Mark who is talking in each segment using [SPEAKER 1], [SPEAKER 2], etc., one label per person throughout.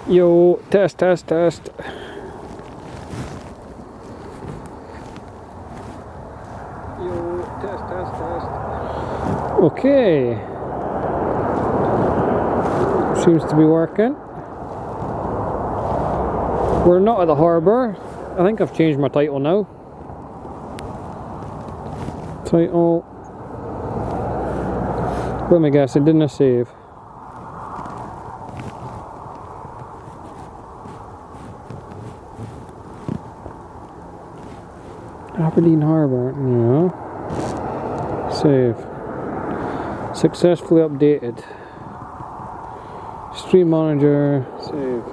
[SPEAKER 1] Yo, test, test, test. Yo, test, test, test. Okay. Seems to be working. We're not at the harbour. I think I've changed my title now. Title. Let me guess, it didn't save. Aberdeen Harbour, yeah. Save. Successfully updated. Stream manager, save.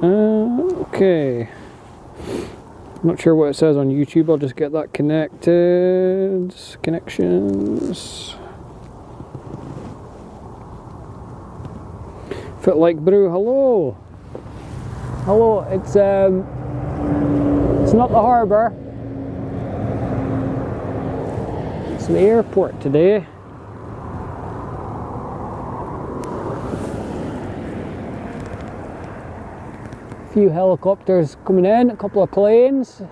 [SPEAKER 1] Okay. Not sure what it says on YouTube, I'll just get that connected. Connections. Fit Like Brew, hello. Hello, it's not the harbour. It's the airport today. A few helicopters coming in, a couple of planes.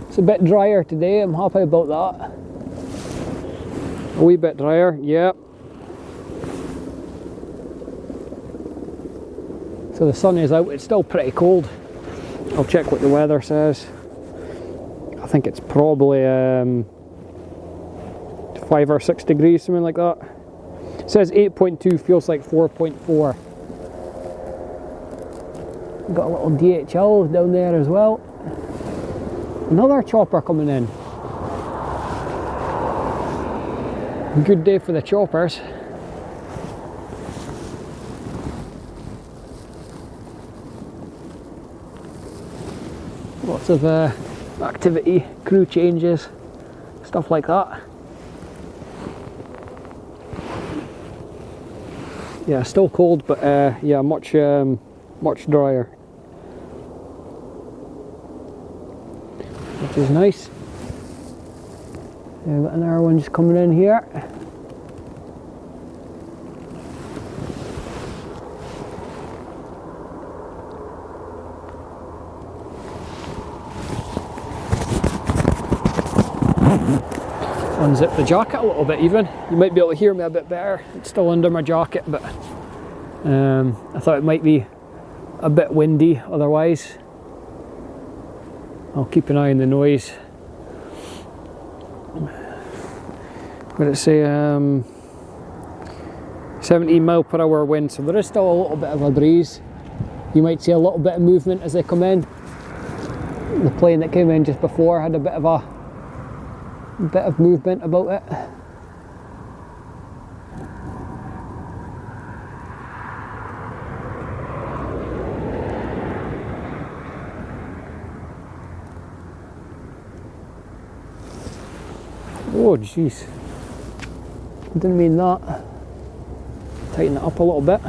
[SPEAKER 1] It's a bit drier today, I'm happy about that. A wee bit drier, yeah. So the sun is out, it's still pretty cold. I'll check what the weather says. I think it's probably 5 or 6 degrees, something like that. It says 8.2, feels like 4.4. Got a little DHL down there as well. Another chopper coming in. Good day for the choppers. Lots of activity, crew changes, stuff like that. Yeah, still cold, but yeah, much drier. Which is nice. We've got another one just coming in here. Unzip the jacket a little bit even. You might be able to hear me a bit better. It's still under my jacket, but I thought it might be a bit windy otherwise. I'll keep an eye on the noise. What did it say? 17 mile per hour wind, so there is still a little bit of a breeze. You might see a little bit of movement as they come in. The plane that came in just before had a bit of movement about it. Oh jeez, didn't mean that. Tighten it up a little bit.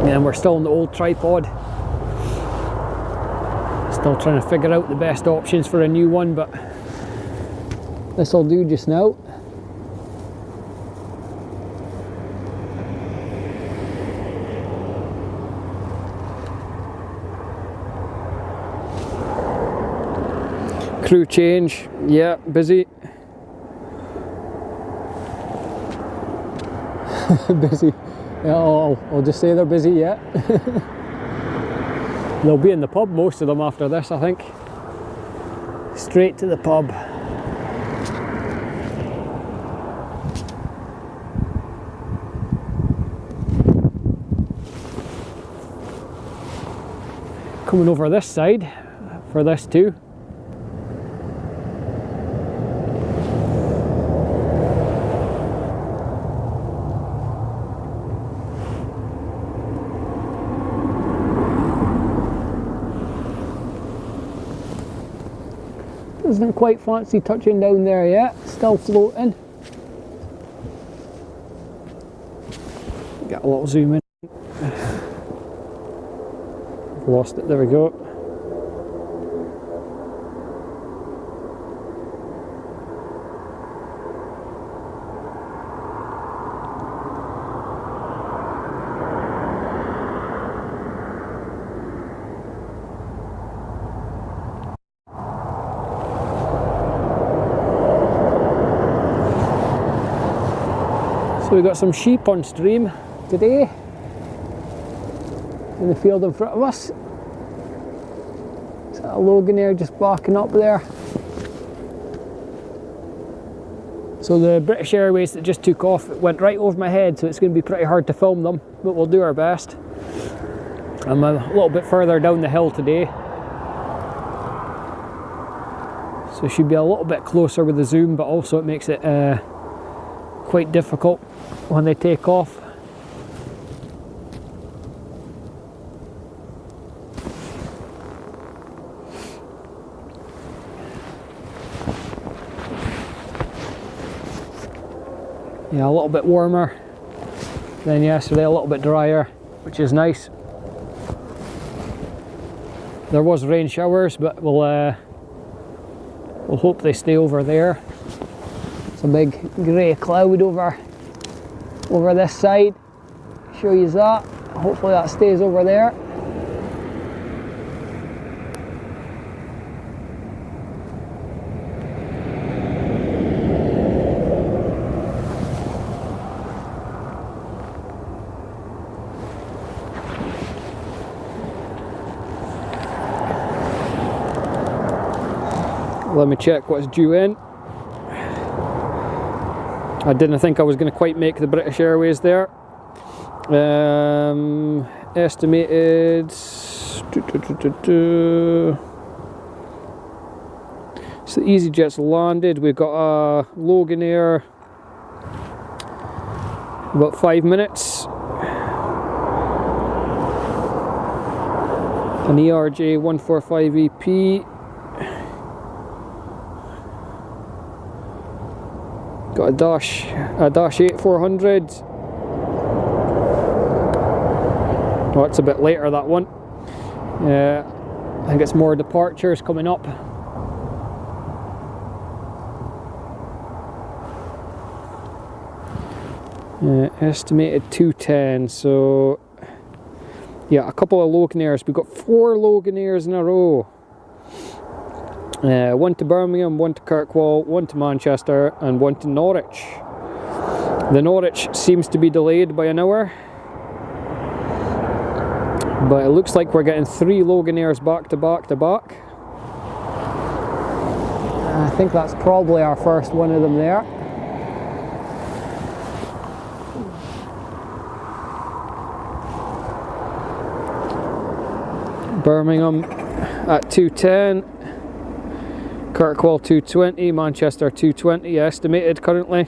[SPEAKER 1] And we're still on the old tripod. Still trying to figure out the best options for a new one, but this will do just now. Crew change, yeah, busy. Busy. Yeah, I'll just say they're busy, yeah. They'll be in the pub, most of them, after this, I think. Straight to the pub. Coming over this side for this too. Doesn't quite fancy touching down there yet, still floating. Get a little zoom in. Lost it, there we go. So we've got some sheep on stream today in the field in front of us. Is that a Loganair just barking up there? So the British Airways that just took off went right over my head, so it's going to be pretty hard to film them, but we'll do our best. I'm a little bit further down the hill today, so should be a little bit closer with the zoom, but also it makes it quite difficult when they take off. Yeah, a little bit warmer than yesterday, a little bit drier, which is nice. There was rain showers, but we'll hope they stay over there. It's a big grey cloud over this side. Show you that. Hopefully that stays over there. Let me check what's due in. I didn't think I was going to quite make the British Airways there. Estimated. So the EasyJet's landed. We've got a Loganair. About 5 minutes. An ERJ 145EP. Got a Dash 8 400. Oh, it's a bit later, that one. I think it's more departures coming up. Estimated 210, so yeah, a couple of Loganairs. We've got 4 Loganairs in a row. One to Birmingham, one to Kirkwall, one to Manchester, and one to Norwich. The Norwich seems to be delayed by an hour, but it looks like we're getting 3 Loganairs back to back to back. I think that's probably our first one of them there. Birmingham at 210. Kirkwall 220, Manchester 220 estimated currently.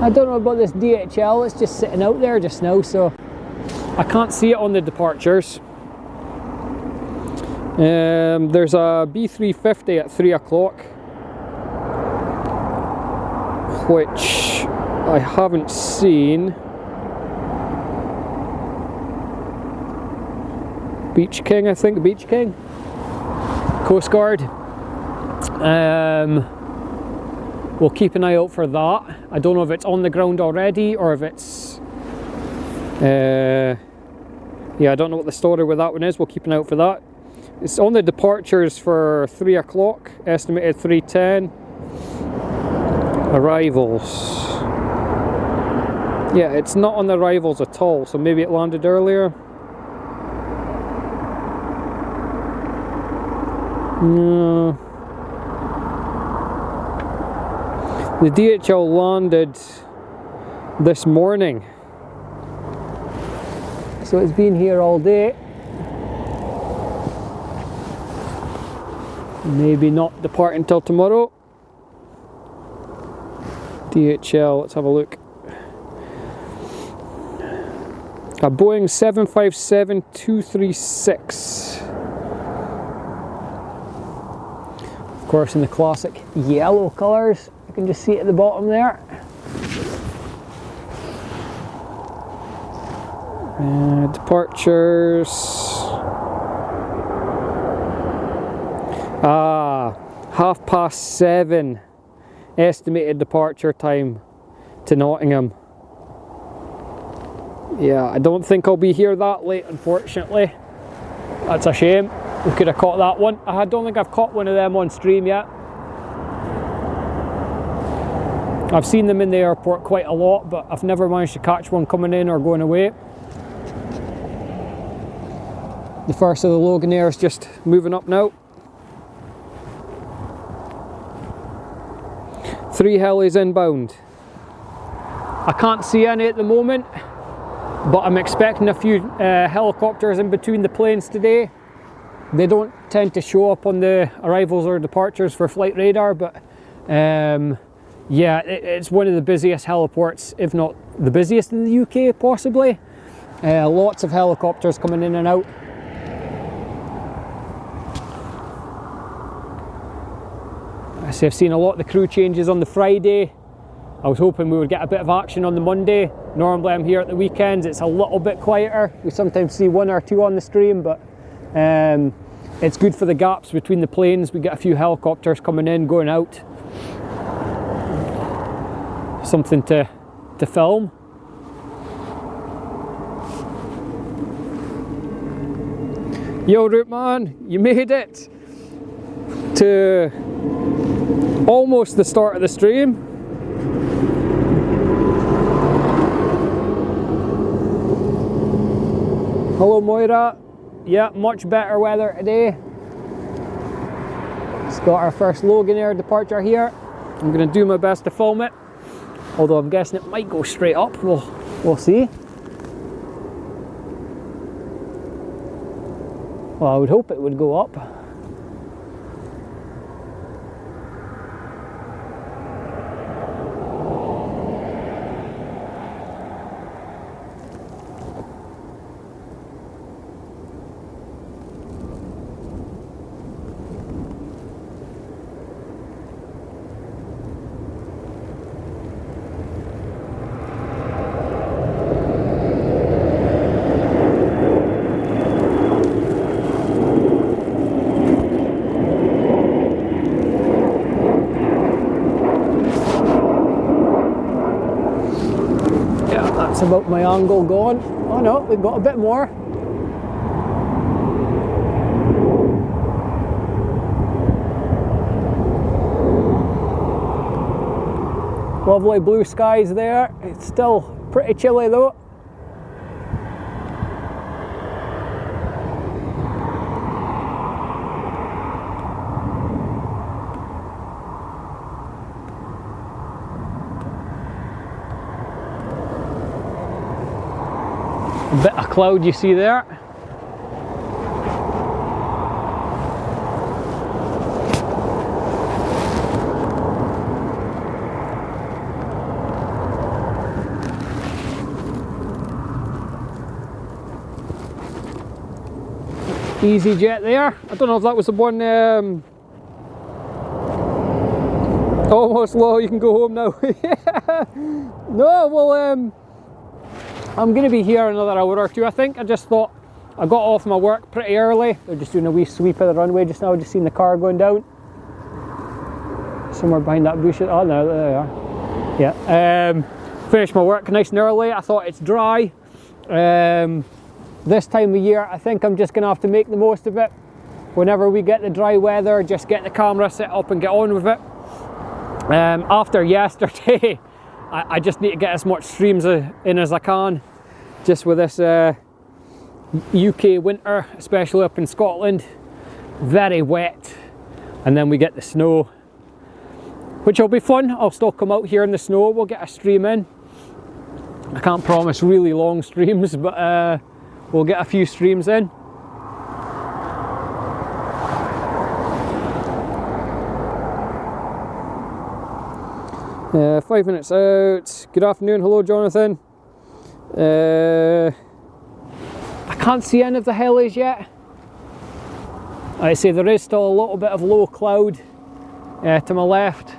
[SPEAKER 1] I don't know about this DHL, it's just sitting out there just now, so I can't see it on the departures. There's a B350 at 3 o'clock. Which I haven't seen. Beach King, I think, Beach King. Coast Guard. We'll keep an eye out for that. I don't know if it's on the ground already or if it's... yeah, I don't know what the story with that one is. We'll keep an eye out for that. It's on the departures for 3 o'clock, estimated 3:10. Arrivals. Yeah, it's not on the arrivals at all, so maybe it landed earlier. No. The DHL landed this morning, so it's been here all day. Maybe not departing till tomorrow. DHL, let's have a look. A Boeing 757-236. Of course, in the classic yellow colours. You can just see it at the bottom there. Departures. 7:30 estimated departure time to Nottingham. Yeah, I don't think I'll be here that late, unfortunately. That's a shame. We could have caught that one. I don't think I've caught one of them on stream yet. I've seen them in the airport quite a lot, but I've never managed to catch one coming in or going away. The first of the Loganair is just moving up now. 3 helis inbound. I can't see any at the moment, but I'm expecting a few helicopters in between the planes today. They don't tend to show up on the arrivals or departures for flight radar, but yeah, it's one of the busiest heliports, if not the busiest in the UK possibly. Lots of helicopters coming in and out. I've seen a lot of the crew changes on the Friday. I was hoping we would get a bit of action on the Monday. Normally I'm here at the weekends, it's a little bit quieter. We sometimes see 1 or 2 on the stream, but it's good for the gaps between the planes. We get a few helicopters coming in, going out. Something to film. Yo, Root Man, you made it to almost the start of the stream. Hello Moira. Yeah, much better weather today. It's got our first Loganair departure here. I'm going to do my best to film it, although I'm guessing it might go straight up. We'll see. Well, I would hope it would go up. That's about my angle gone. Oh no, we've got a bit more. Lovely blue skies there. It's still pretty chilly though. A bit of cloud you see there. EasyJet there. I don't know if that was the one. Almost low. You can go home now. No, well, I'm going to be here another hour or two, I think. I just thought I got off my work pretty early. They're just doing a wee sweep of the runway just now. Just seen the car going down. Somewhere behind that bush. Oh no, there they are. Yeah. Finished my work nice and early. I thought it's dry. This time of year, I think I'm just going to have to make the most of it. Whenever we get the dry weather, just get the camera set up and get on with it. After yesterday, I just need to get as much streams in as I can, just with this UK winter, especially up in Scotland. Very wet, and then we get the snow, which will be fun. I'll still come out here in the snow, we'll get a stream in. I can't promise really long streams, but we'll get a few streams in. 5 minutes out. Good afternoon. Hello, Jonathan. I can't see any of the helis yet. I say there is still a little bit of low cloud to my left.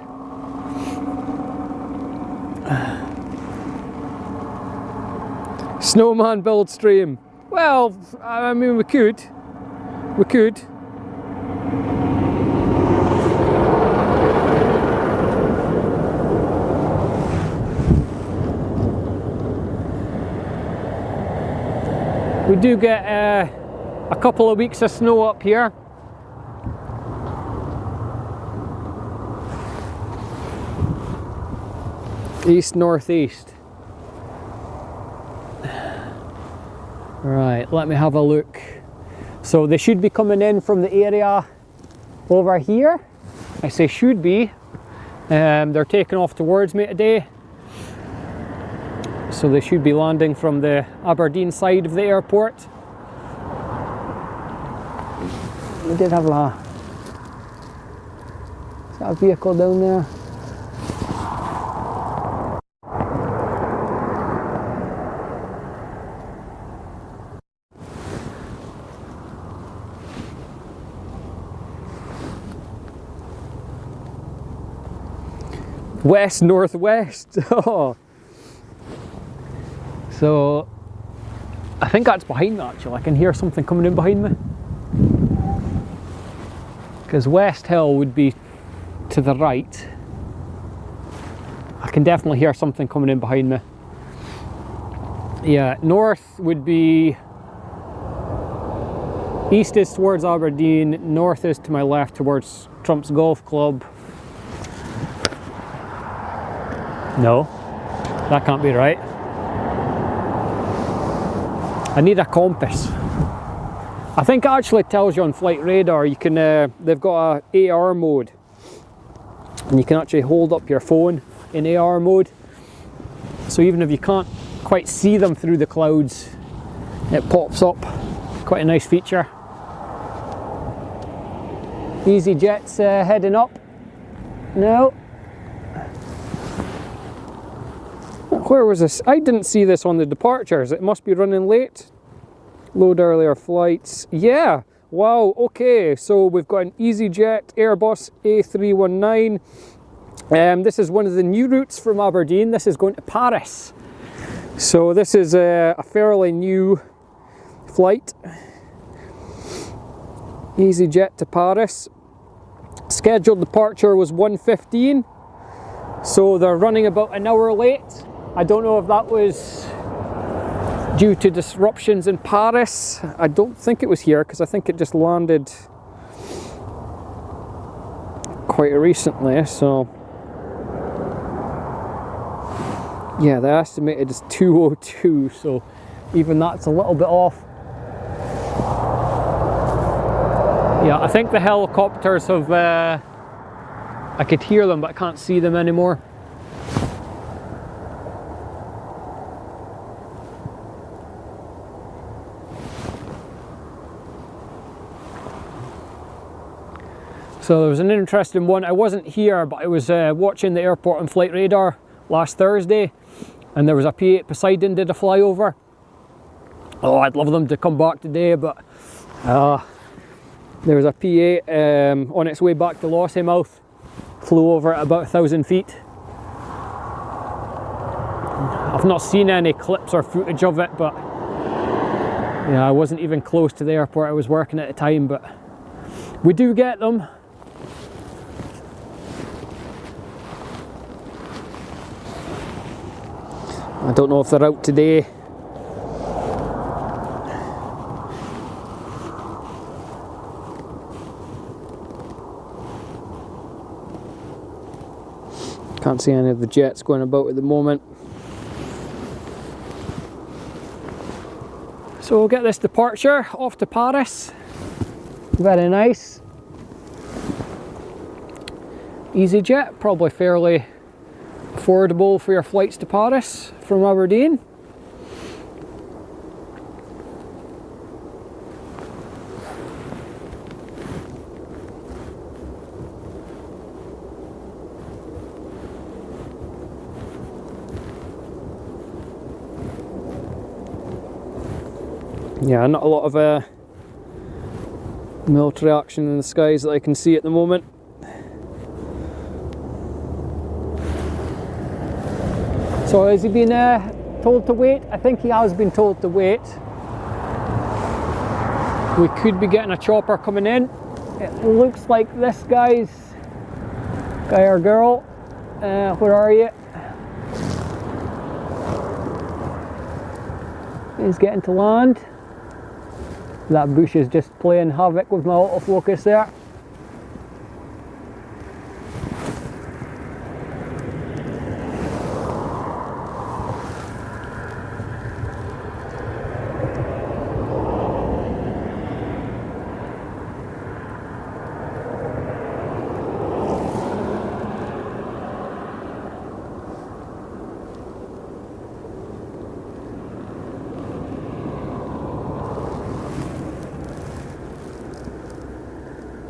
[SPEAKER 1] Snowman build stream. Well, I mean, we could. We could. We do get a couple of weeks of snow up here. East northeast. Right, let me have a look. So they should be coming in from the area over here. I say should be. They're taking off towards me today. So they should be landing from the Aberdeen side of the airport. We did have is that a vehicle down there? West northwest. Oh. So I think that's behind me actually. I can hear something coming in behind me. Because West Hill would be to the right. I can definitely hear something coming in behind me. Yeah, north would be, east is towards Aberdeen, north is to my left towards Trump's Golf Club. No, that can't be right. I need a compass. I think it actually tells you on flight radar. You can, they've got a AR mode, and you can actually hold up your phone in AR mode. So even if you can't quite see them through the clouds, it pops up. Quite a nice feature. EasyJet's heading up. No. Where was this? I didn't see this on the departures. It must be running late. Load earlier flights. Yeah. Wow. Okay. So we've got an EasyJet Airbus A319. This is one of the new routes from Aberdeen. This is going to Paris. So this is a fairly new flight. EasyJet to Paris. Scheduled departure was 1:15. So they're running about an hour late. I don't know if that was due to disruptions in Paris. I don't think it was here because I think it just landed quite recently. So yeah, they estimated is 2:02, so even that's a little bit off. Yeah, I think the helicopters have, I could hear them but I can't see them anymore. So there was an interesting one. I wasn't here, but I was watching the airport on flight radar last Thursday, and there was a P8 Poseidon did a flyover. Oh, I'd love them to come back today, but there was a P8 on its way back to Lossiemouth, flew over at about 1,000 feet. I've not seen any clips or footage of it, but yeah, I wasn't even close to the airport I was working at the time, but we do get them. I don't know if they're out today. Can't see any of the jets going about at the moment. So we'll get this departure off to Paris. Very nice. EasyJet, probably fairly affordable for your flights to Paris from Aberdeen. Yeah, not a lot of military action in the skies that I can see at the moment. So has he been told to wait? I think he has been told to wait. We could be getting a chopper coming in. It looks like this guy or girl, where are you? Is getting to land. That bush is just playing havoc with my autofocus there.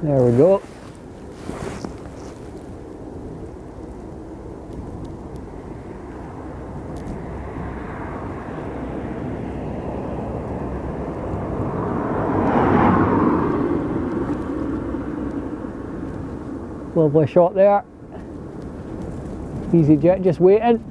[SPEAKER 1] There we go. Lovely shot there. EasyJet just waiting.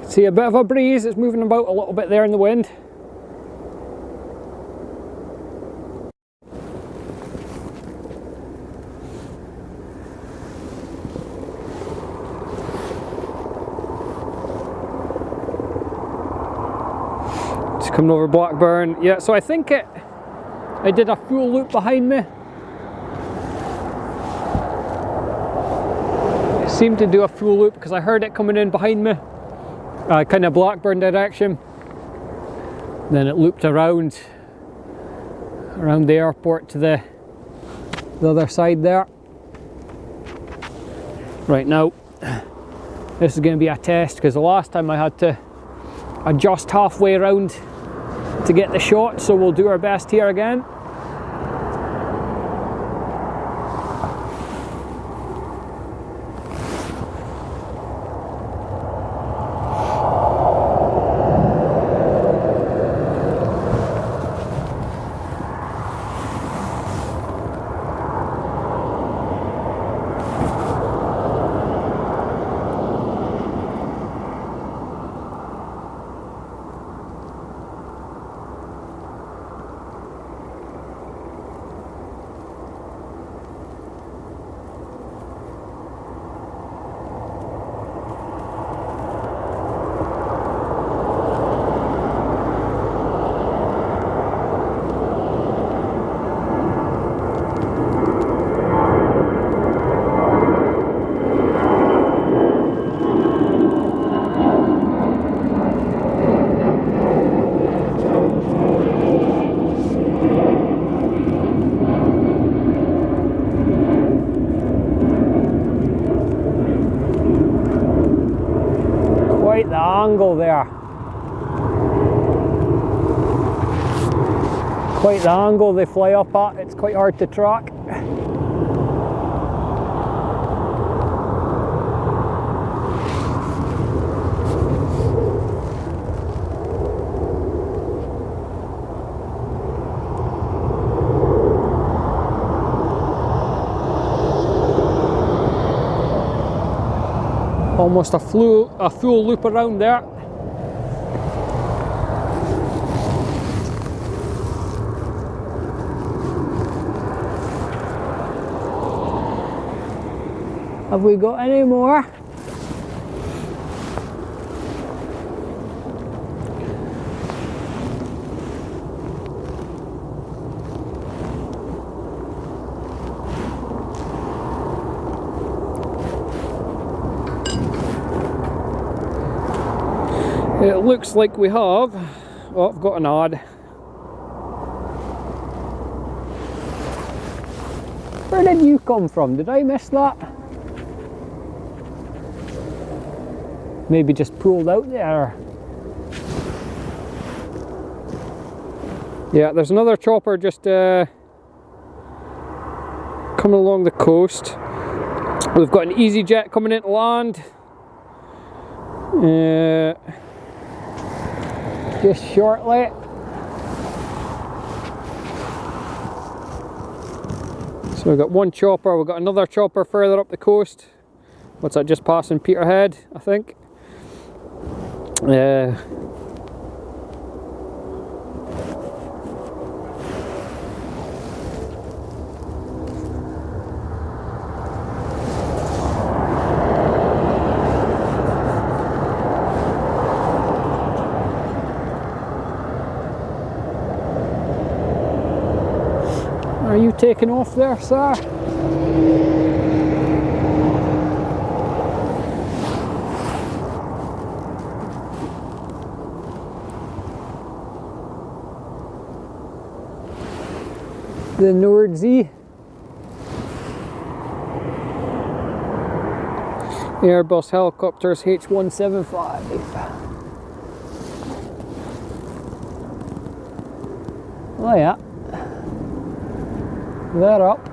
[SPEAKER 1] See a bit of a breeze, it's moving about a little bit there in the wind. Just coming over Blackburn. Yeah, so I think I did a full loop behind me. It seemed to do a full loop because I heard it coming in behind me. Kind of Blackburn direction. Then it looped around the airport to the other side there. Right now, this is going to be a test because the last time I had to adjust halfway around to get the shot, so we'll do our best here again. Quite the angle there. Quite the angle they fly up at, it's quite hard to track. Almost a full loop around there. Have we got any more? It looks like we have. Oh, I've got an ad. Where did you come from? Did I miss that? Maybe just pulled out there. Yeah, there's another chopper just coming along the coast. We've got an EasyJet coming into land. Just shortly. So we've got one chopper, we've got another chopper further up the coast. What's that, just passing Peterhead, I think? Are you taking off there, sir? The Nordsee. Airbus helicopters H175. Oh yeah. They're up.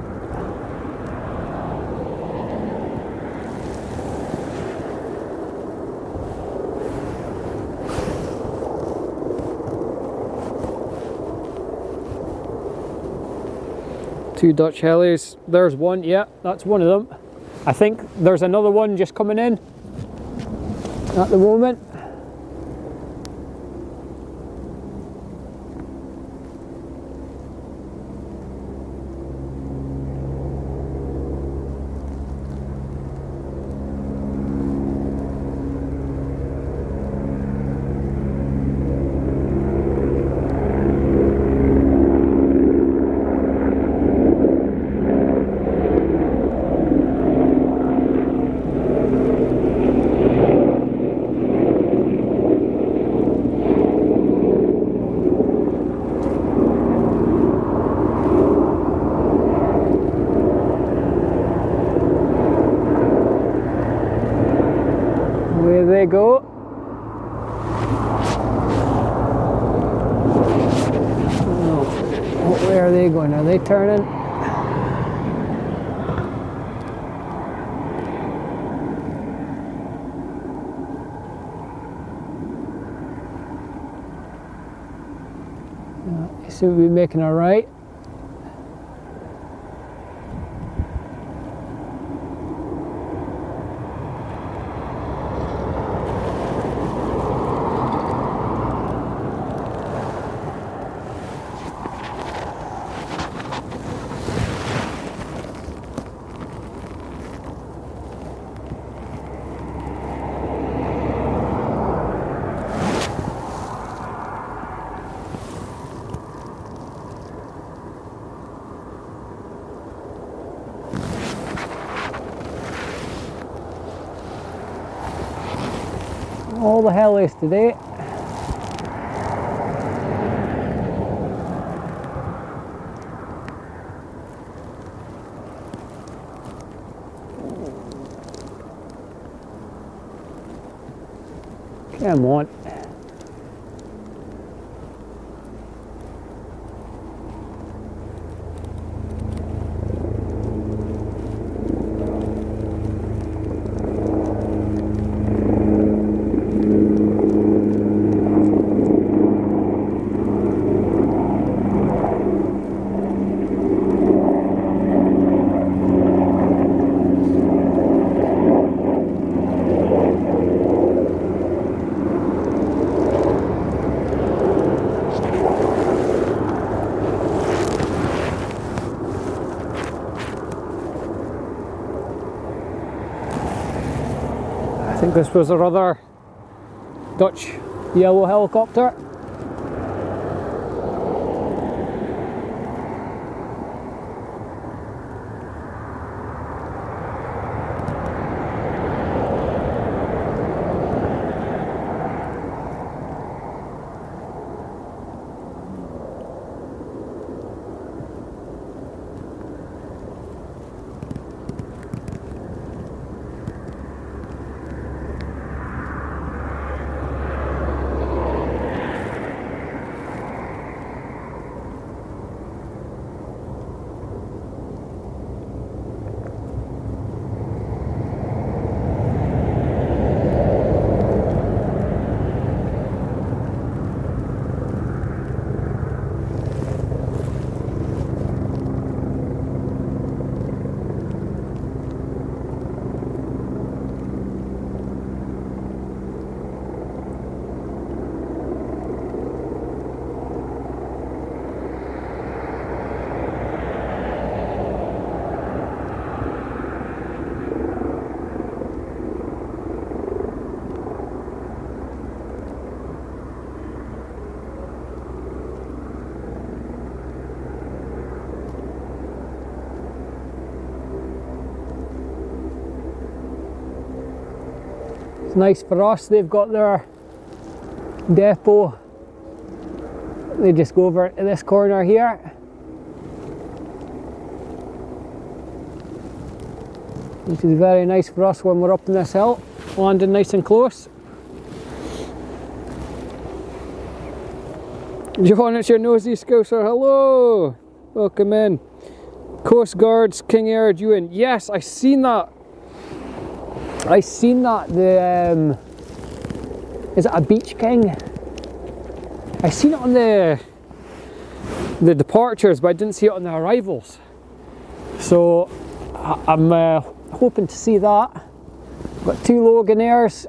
[SPEAKER 1] Two Dutch helis. There's one, yeah, that's one of them. I think there's another one just coming in at the moment. Away they go. Oh, where are they going? Are they turning? They seem to be making a right. All the helis today. Come on. think this was our other Dutch yellow helicopter. It's nice for us, they've got their depot. They just go over to this corner here. Which is very nice for us when we're up in this hill, landing nice and close. John, it's your nosy scouser, hello! Welcome in. Coast Guard's King Aird Ewan. Yes, I seen that. I seen that. The is it a Beach King? I seen it on the departures, but I didn't see it on the arrivals. So I'm hoping to see that. Got two Loganaires.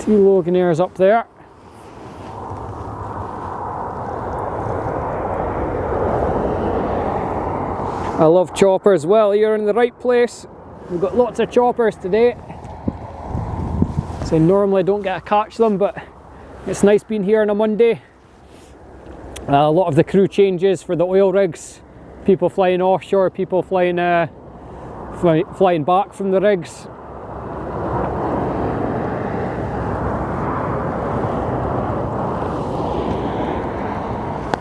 [SPEAKER 1] Two Loganaires up there. I love choppers. Well, you're in the right place. We've got lots of choppers today. So normally I don't get to catch them, but it's nice being here on a Monday. A lot of the crew changes for the oil rigs. People flying offshore, people flying flying back from the rigs.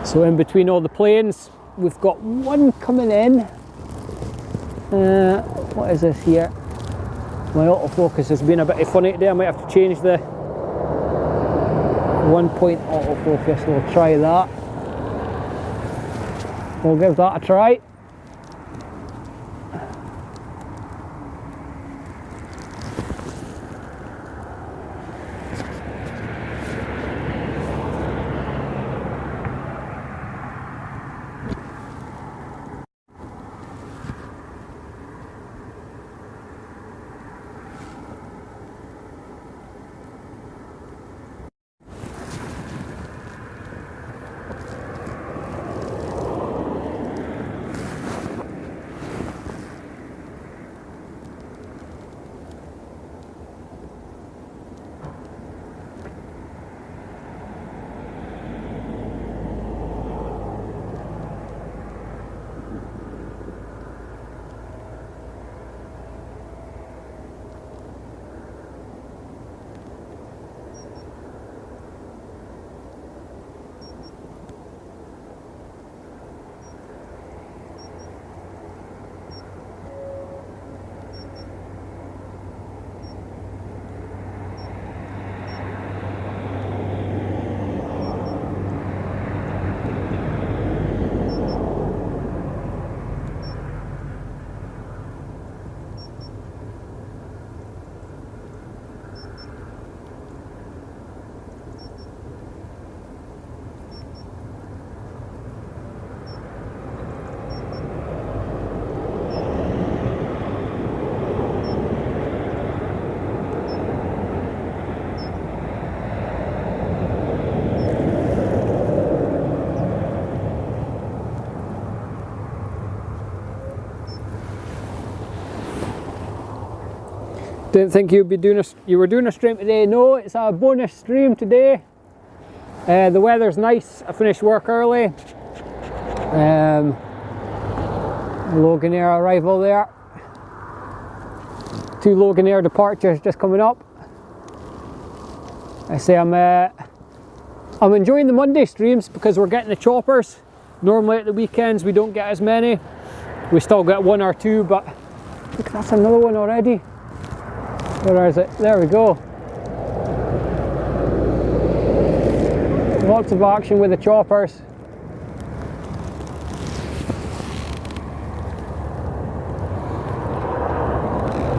[SPEAKER 1] So in between all the planes, we've got one coming in. What is this here? My autofocus has been a bit funny today. I might have to change the 1-point autofocus. We'll try that. We'll give that a try. Didn't think you were doing a stream today. No, it's a bonus stream today. The weather's nice. I finished work early. Loganair arrival there. 2 Loganair departures just coming up. I say I'm enjoying the Monday streams because we're getting the choppers. Normally at the weekends we don't get as many. We still get 1 or 2, but look, that's another one already. Where is it? There we go. Lots of action with the choppers.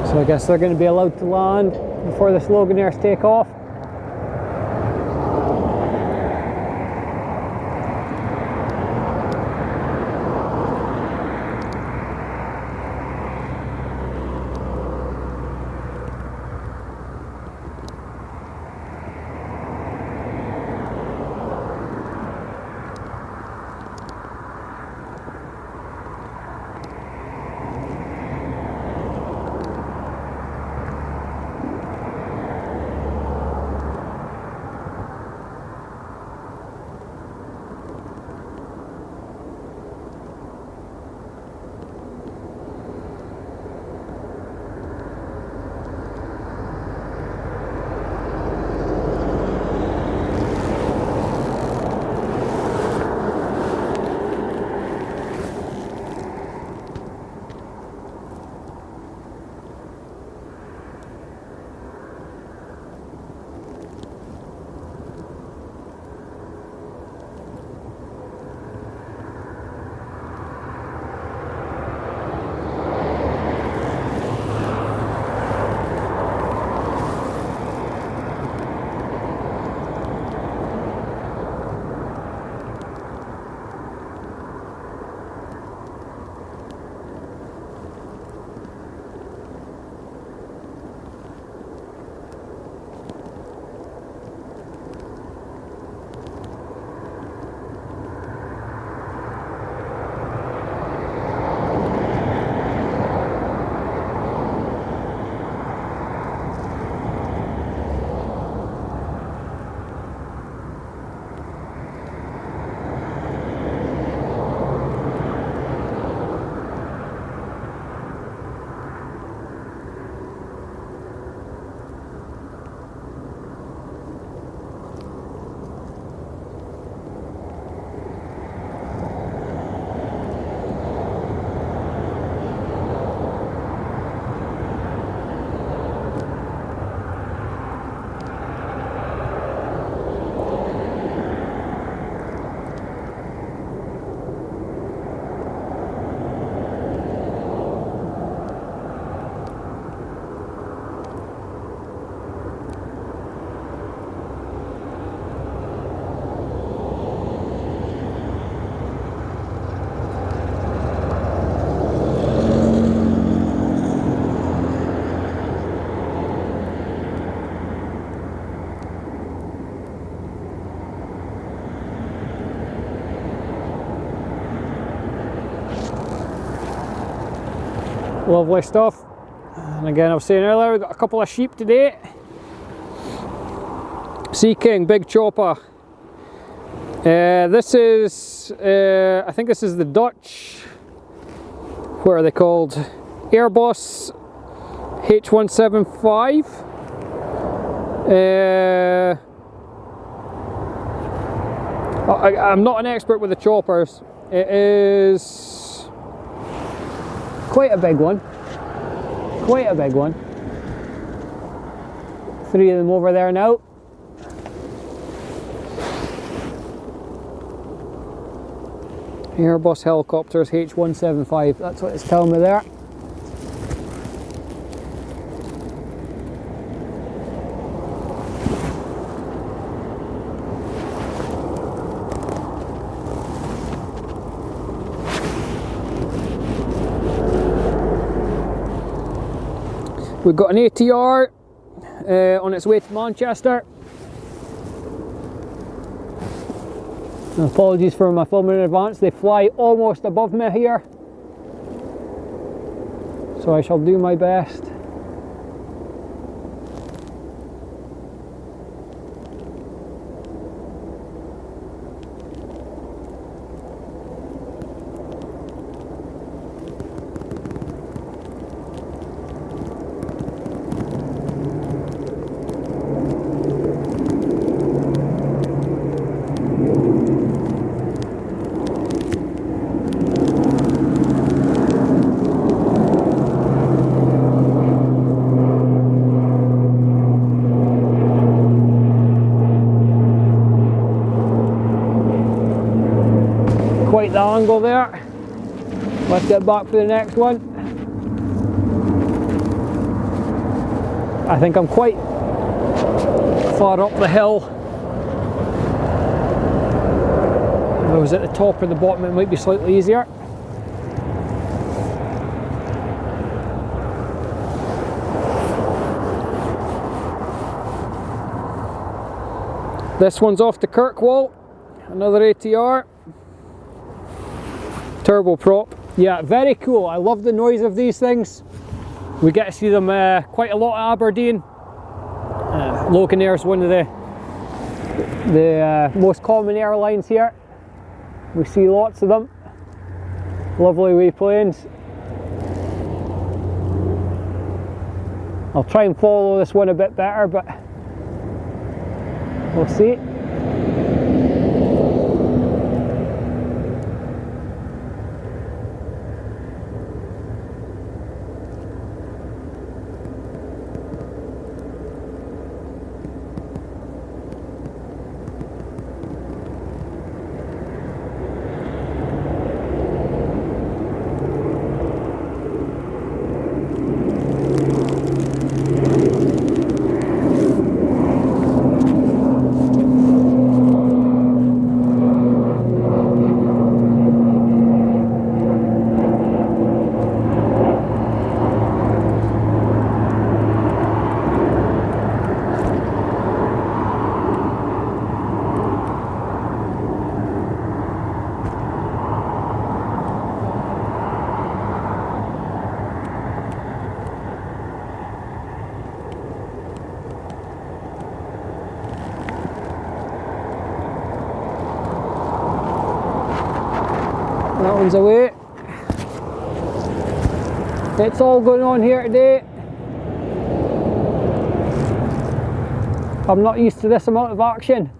[SPEAKER 1] So I guess they're going to be allowed to land before the Loganairs take off. Lovely stuff. And again, I was saying earlier, we've got a couple of sheep today. Sea King, big chopper. This is, I think this is the Dutch, what are they called? Airbus H175. I'm not an expert with the choppers. It is quite a big one. Quite a big one. 3 of them over there now. Airbus helicopters H175, that's what it's telling me there. We've got an ATR on its way to Manchester. And apologies for my filming in advance, they fly almost above me here. So I shall do my best like the angle there. Let's get back for the next one. I think I'm quite far up the hill. If I was at the top or the bottom, it might be slightly easier. This one's off the Kirkwall, another ATR. Turbo prop. Yeah, very cool. I love the noise of these things. We get to see them quite a lot at Aberdeen. Loganair is one of the most common airlines here. We see lots of them. Lovely wee planes. I'll try and follow this one a bit better, but we'll see. That one's away. It's all going on here today. I'm not used to this amount of action.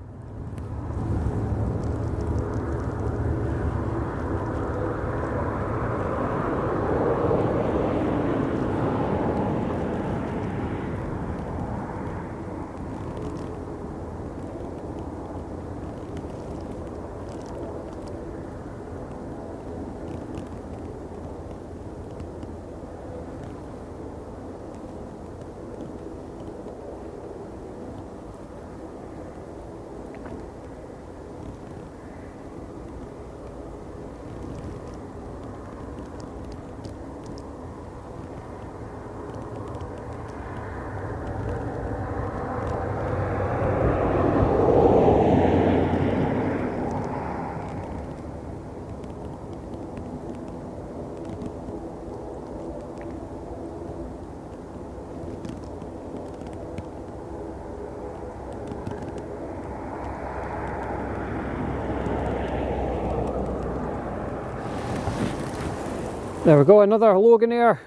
[SPEAKER 1] There we go, another Loganair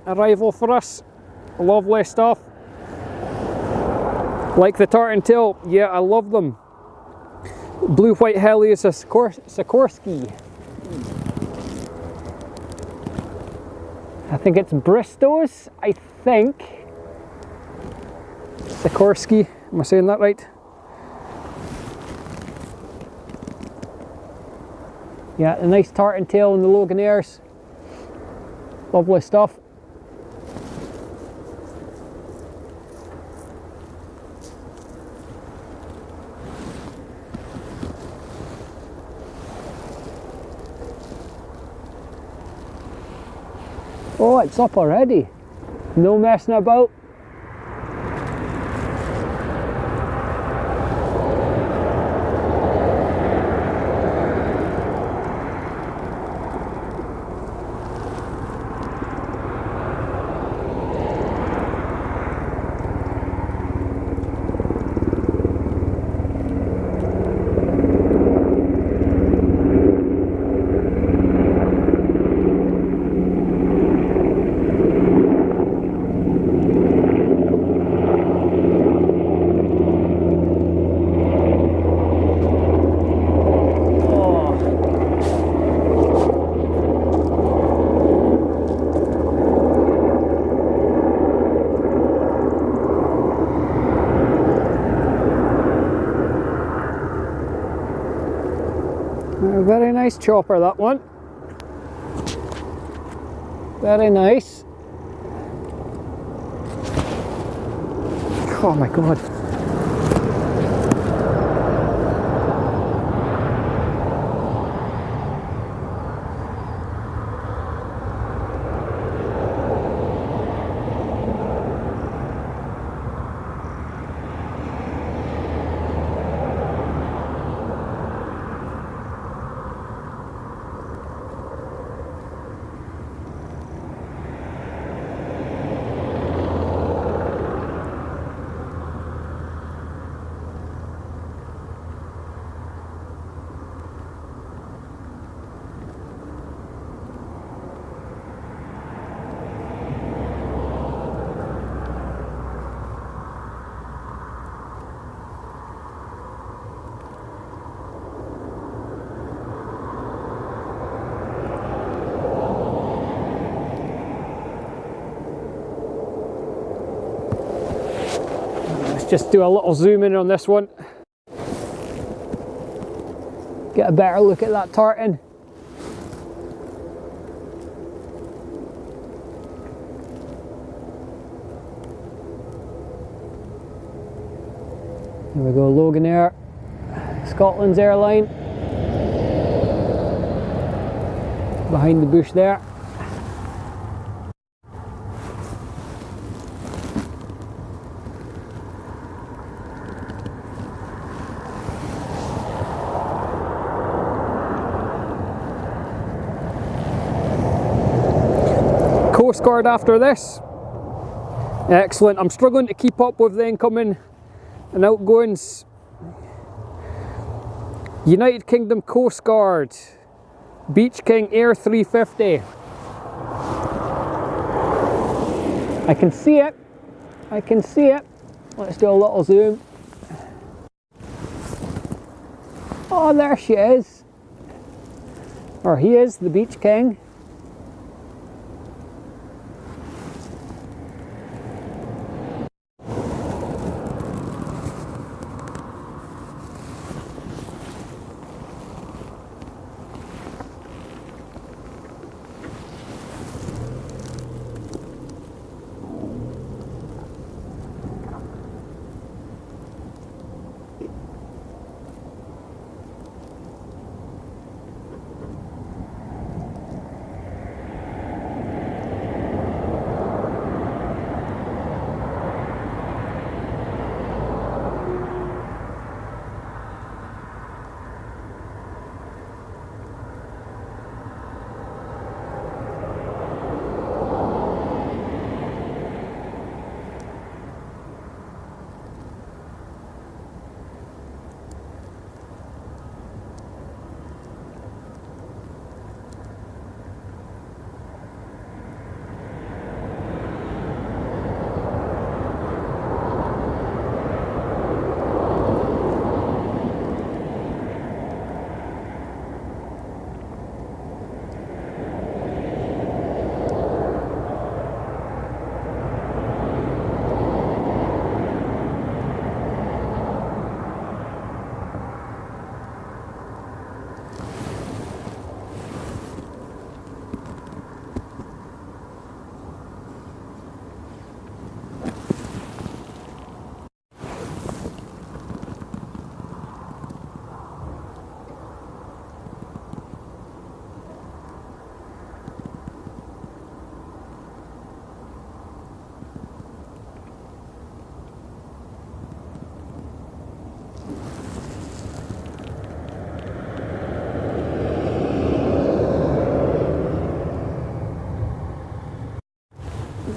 [SPEAKER 1] arrival for us. Lovely stuff. Like the tartan tail, yeah, I love them. Blue white heli is a Sikorsky. I think it's Bristow's, I think. Sikorsky, am I saying that right? Yeah, the nice tartan tail in the Loganairs. Lovely stuff. Oh, it's up already. No messing about. Nice chopper, that one. Very nice. Oh my god. Just do a little zoom in on this one. Get a better look at that tartan. Here we go, Loganair, Scotland's airline. Behind the bush there. Coast Guard after this. Excellent. I'm struggling to keep up with the incoming and outgoings. United Kingdom Coast Guard, Beach King Air 350. I can see it. I can see it. Let's do a little zoom. Oh, there she is. Or he is, the Beach King.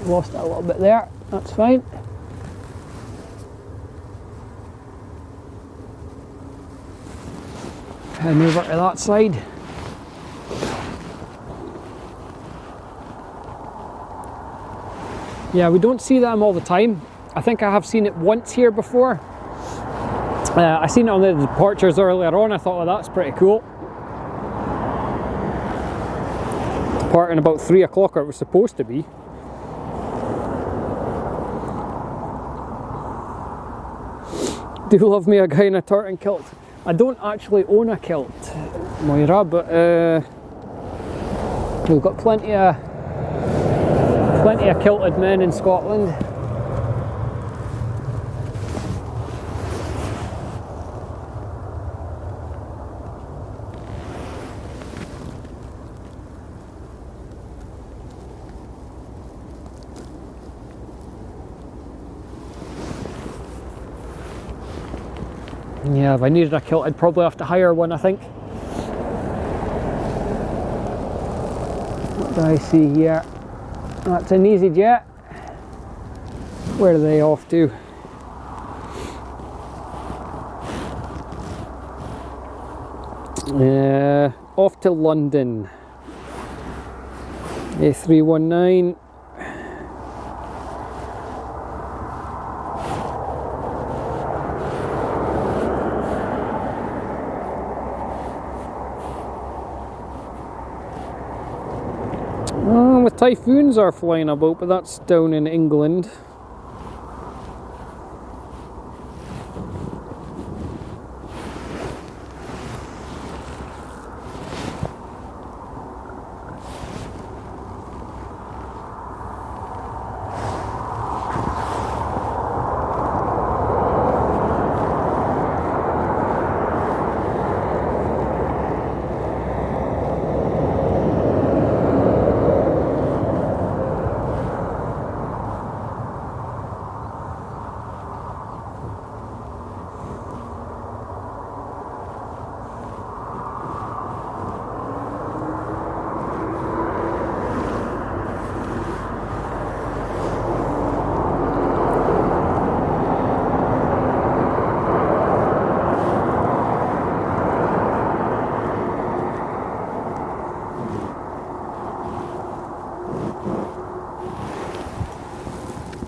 [SPEAKER 1] Lost it a little bit there, that's fine. And over to that side. Yeah, we don't see them all the time. I think I have seen it once here before. I seen it on the departures earlier on. I thought, well, that's pretty cool. Departing about 3 o'clock, or it was supposed to be. Do love me a guy in a tartan kilt. I don't actually own a kilt. Moira, but we've got plenty of kilted men in Scotland. Yeah, if I needed a kilt, I'd probably have to hire one, I think. What do I see here? That's an EasyJet. Where are they off to? Off to London. A319. The typhoons are flying about, but that's down in England.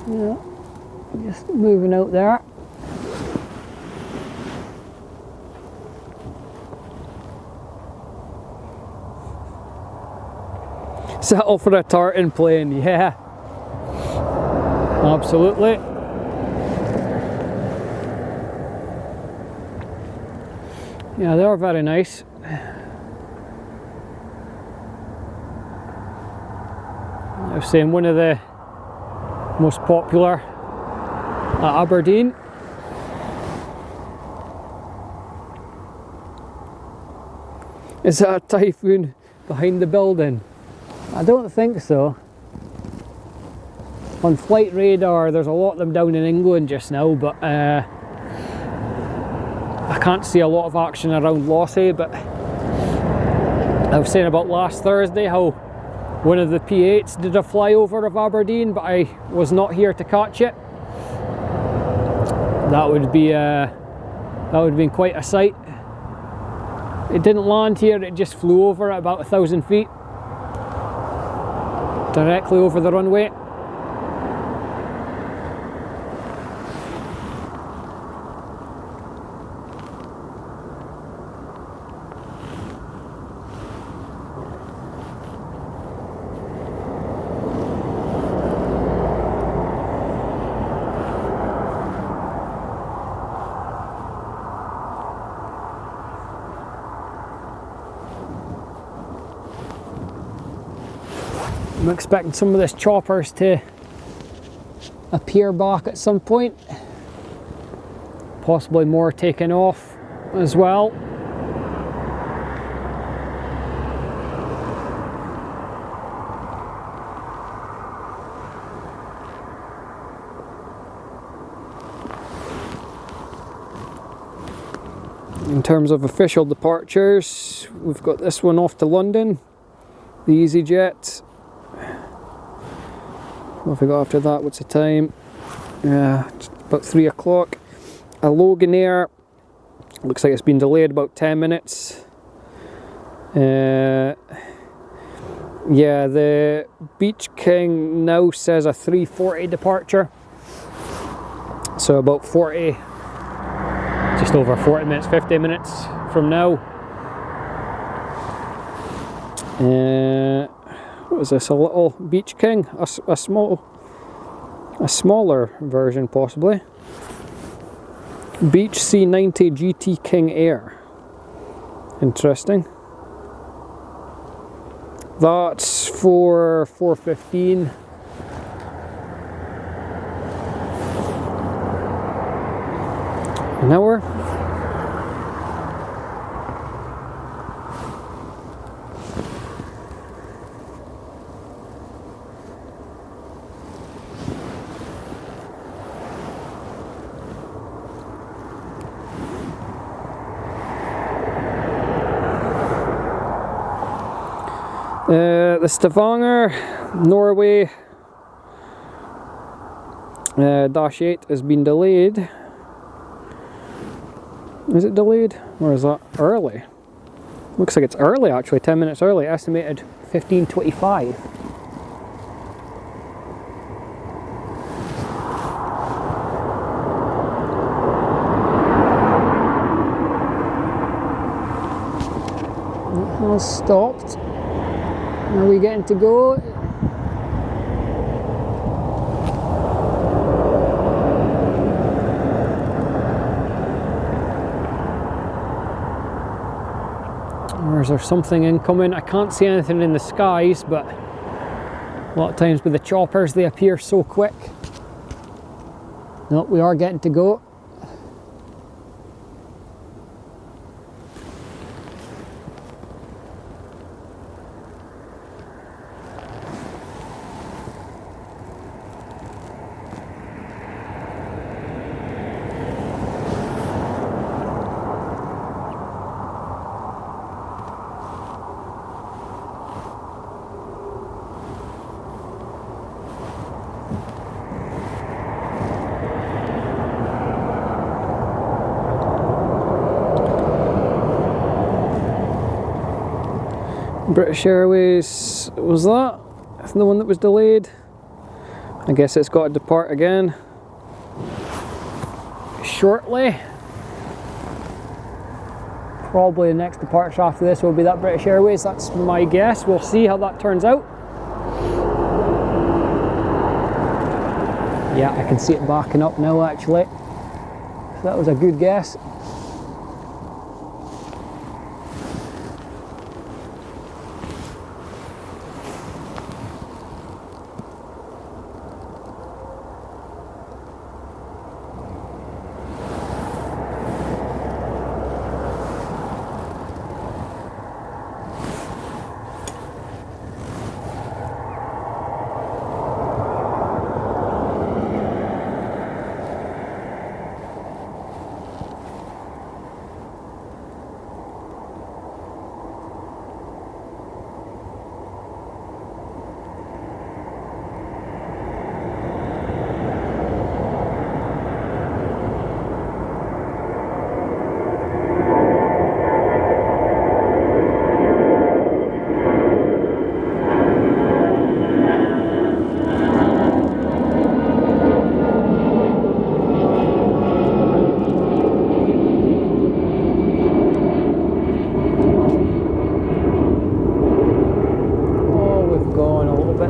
[SPEAKER 1] Yeah, just moving out there. Settle for a tartan plane, yeah. Absolutely. Yeah, they are very nice. I was saying one of the most popular at Aberdeen. Is that a typhoon behind the building? I don't think so. On flight radar there's a lot of them down in England just now, but I can't see a lot of action around Lossy. But I was saying about last Thursday how one of the P8s did a flyover of Aberdeen, but I was not here to catch it. That would have been quite a sight. It didn't land here, it just flew over at about 1,000 feet, directly over the runway. I'm expecting some of this choppers to appear back at some point. Possibly more taking off as well. In terms of official departures, we've got this one off to London, the EasyJet. What have we got after that? What's the time? Yeah, it's about 3 o'clock. A Loganair. Looks like it's been delayed about 10 minutes. Yeah, the Beach King now says a 3:40 departure. So about 40, just over 40 minutes, 50 minutes from now. What is this, a little Beach King? A smaller version possibly. Beach C90 GT King Air. Interesting. That's for 4.15. An hour. The Stavanger, Norway -8 has been delayed. Is it delayed? Or is that early? Looks like it's early actually, 10 minutes early, estimated 15:25. It has stopped. Are we getting to go? Or is there something incoming? I can't see anything in the skies, but a lot of times with the choppers they appear so quick. No, we are getting to go. British Airways, was that the one that was delayed? I guess it's got to depart again shortly. Probably the next departure after this will be that British Airways, that's my guess. We'll see how that turns out. Yeah, I can see it backing up now actually. So that was a good guess.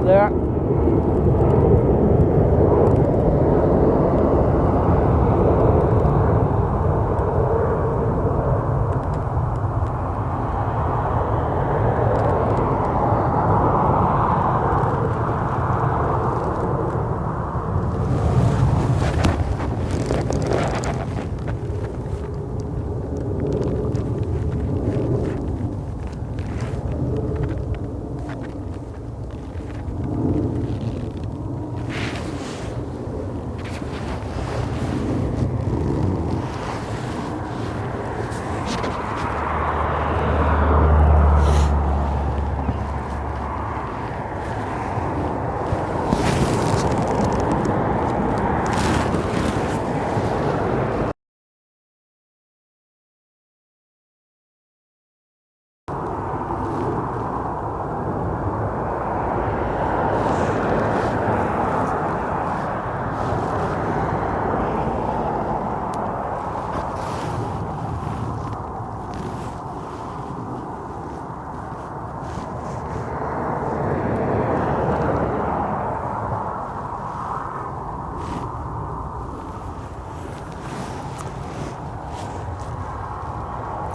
[SPEAKER 1] There.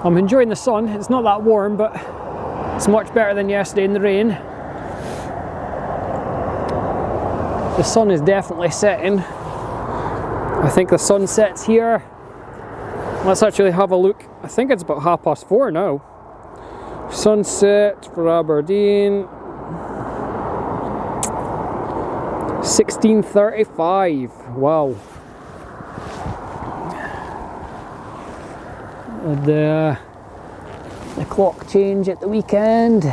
[SPEAKER 1] I'm enjoying the sun. It's not that warm, but It's much better than yesterday in the rain. The sun is definitely setting. I think the sun sets here. Let's actually have a look. I think it's about 4:30 now. Sunset for Aberdeen. 16:35. Wow. The clock change at the weekend.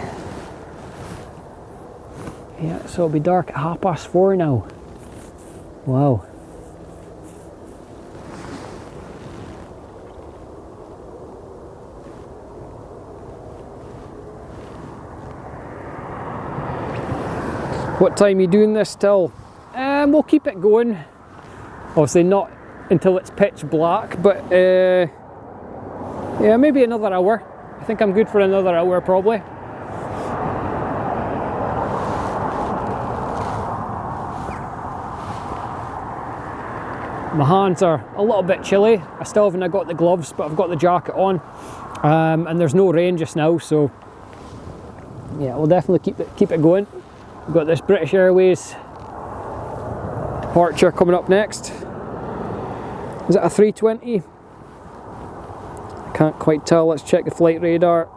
[SPEAKER 1] Yeah, so it'll be dark at 4:30 now. Wow. What time are you doing this till? We'll keep it going. Obviously not until it's pitch black, but yeah, maybe another hour. I think I'm good for another hour probably. My hands are a little bit chilly. I still haven't got the gloves, but I've got the jacket on. And there's no rain just now, so yeah, we'll definitely keep it going. We've got this British Airways departure coming up next. Is it a 320? I can't quite tell. Let's check the flight radar.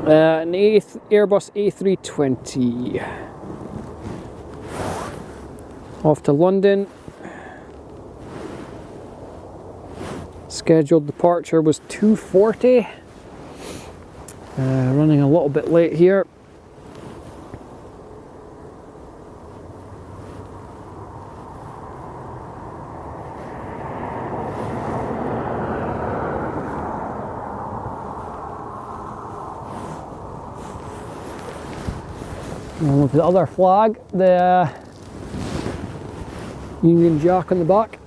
[SPEAKER 1] An Airbus A320. Off to London. Scheduled departure was 2:40. Running a little bit late here. And look at the other flag, the Union Jack on the back.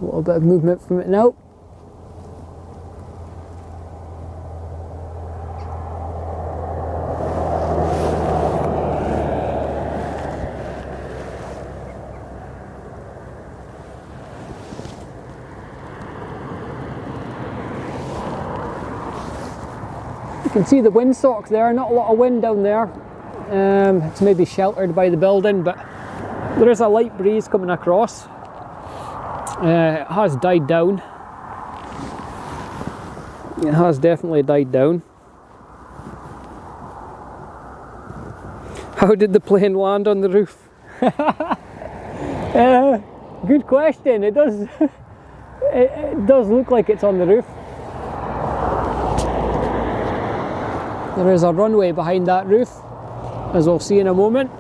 [SPEAKER 1] A little bit of movement from it now. You can see the windsocks there, not a lot of wind down there. It's maybe sheltered by the building, but there is a light breeze coming across. It has died down. It has definitely died down. How did the plane land on the roof? Good question. It does. It does look like it's on the roof. There is a runway behind that roof, as we'll see in a moment.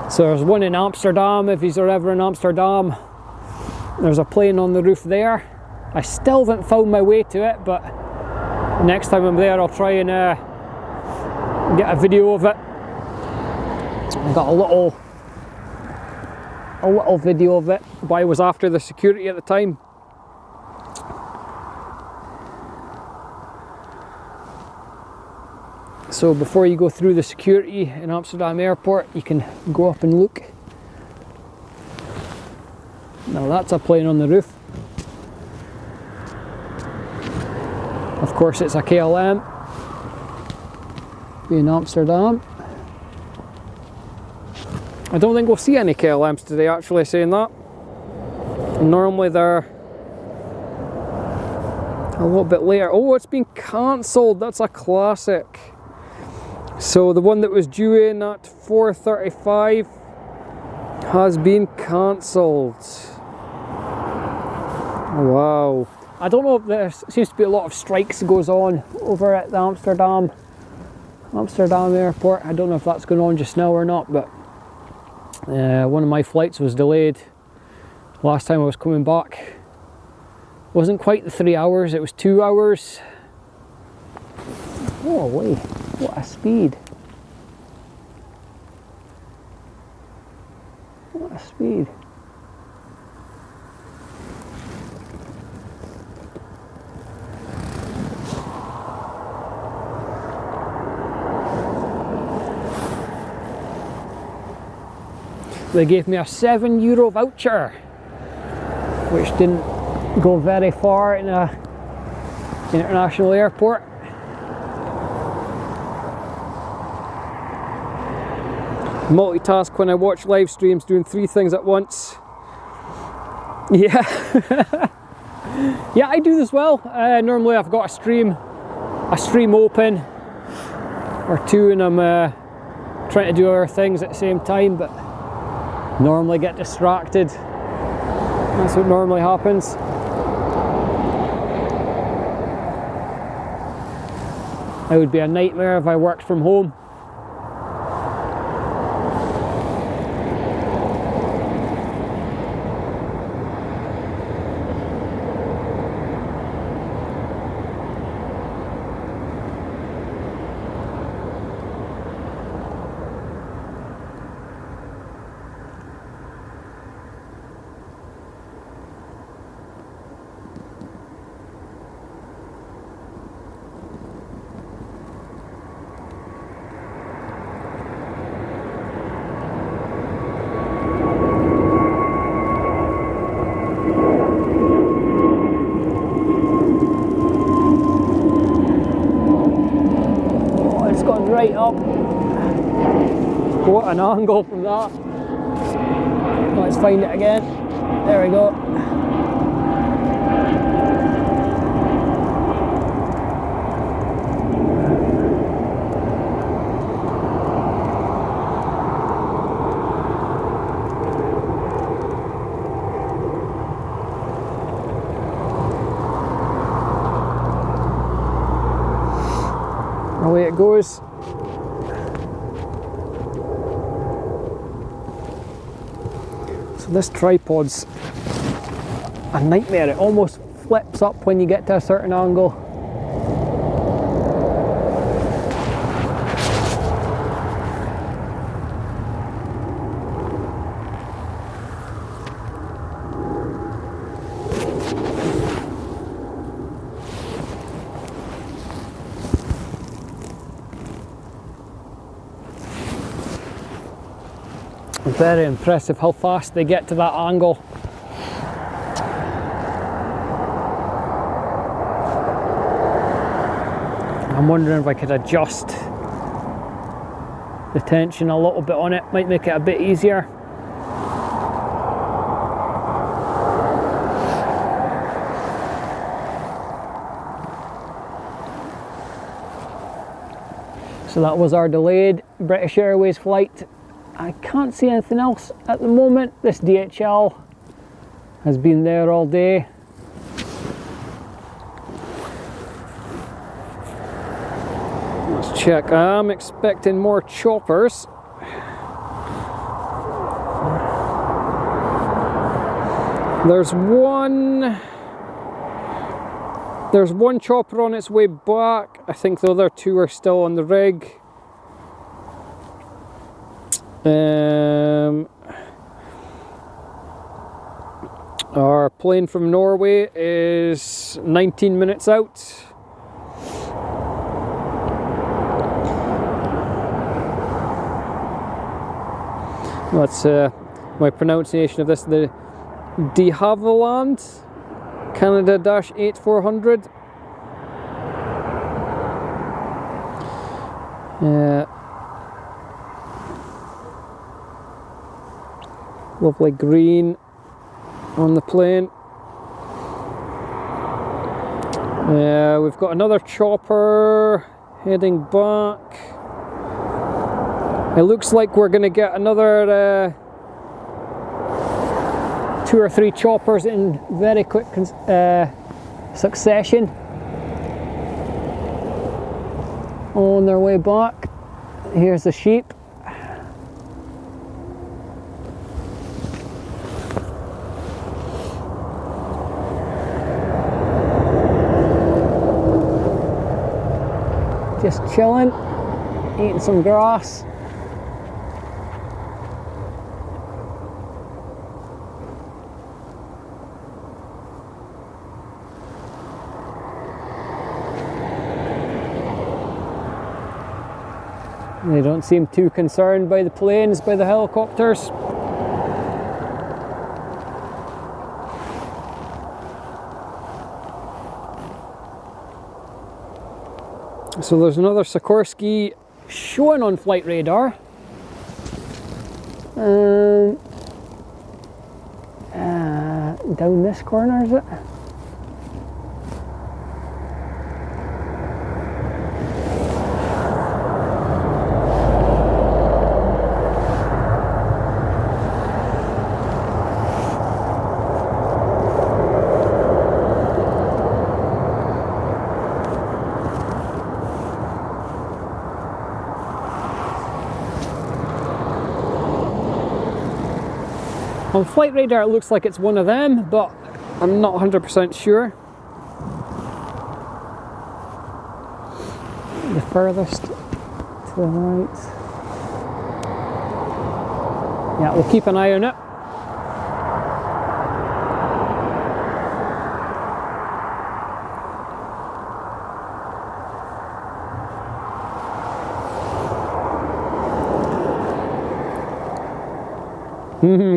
[SPEAKER 1] So there's one in Amsterdam, if you're ever in Amsterdam. There's a plane on the roof there. I still haven't found my way to it, but next time I'm there I'll try and get a video of it. I got a little video of it, but I was after the security at the time. So before you go through the security in Amsterdam airport, you can go up and look. Now that's a plane on the roof. Of course it's a KLM in Amsterdam. I don't think we'll see any KLMs today, actually, saying that. Normally they're a little bit later. Oh, it's been cancelled. That's a classic. So the one that was due in at 4:35 has been cancelled. Wow. I don't know if there seems to be a lot of strikes goes on over at the Amsterdam airport. I don't know if that's going on just now or not, but one of my flights was delayed last time I was coming back. Wasn't quite the 3 hours, it was 2 hours. Holy, what a speed. What a speed. They gave me a €7 voucher, which didn't go very far in a international airport. Multitask when I watch live streams, doing 3 things at once. Yeah. Yeah, I do this well. Normally I've got a stream open or 2, and I'm trying to do other things at the same time, but normally get distracted. That's what normally happens. It would be a nightmare if I worked from home. Right up. What an angle from that. Let's find it again. There we go. Away it goes. So this tripod's a nightmare. It almost flips up when you get to a certain angle. Very impressive how fast they get to that angle. I'm wondering if I could adjust the tension a little bit on it, might make it a bit easier. So that was our delayed British Airways flight. I can't see anything else at the moment. This DHL has been there all day. Let's check. I'm expecting more choppers. There's one chopper on its way back. I think the other 2 are still on the rig. Our plane from Norway is 19 minutes out. That's my pronunciation of this, the De Havilland Canada-8400. Lovely green on the plane. We've got another chopper heading back. It looks like we're going to get another 2 or 3 choppers in very quick succession on their way back. Here's the sheep. Just chilling, eating some grass. They don't seem too concerned by the planes, by the helicopters. So there's another Sikorsky showing on flight radar. Down this corner, is it? On flight radar it looks like it's one of them, but I'm not 100% sure. The furthest to the right. Yeah, we'll keep an eye on it.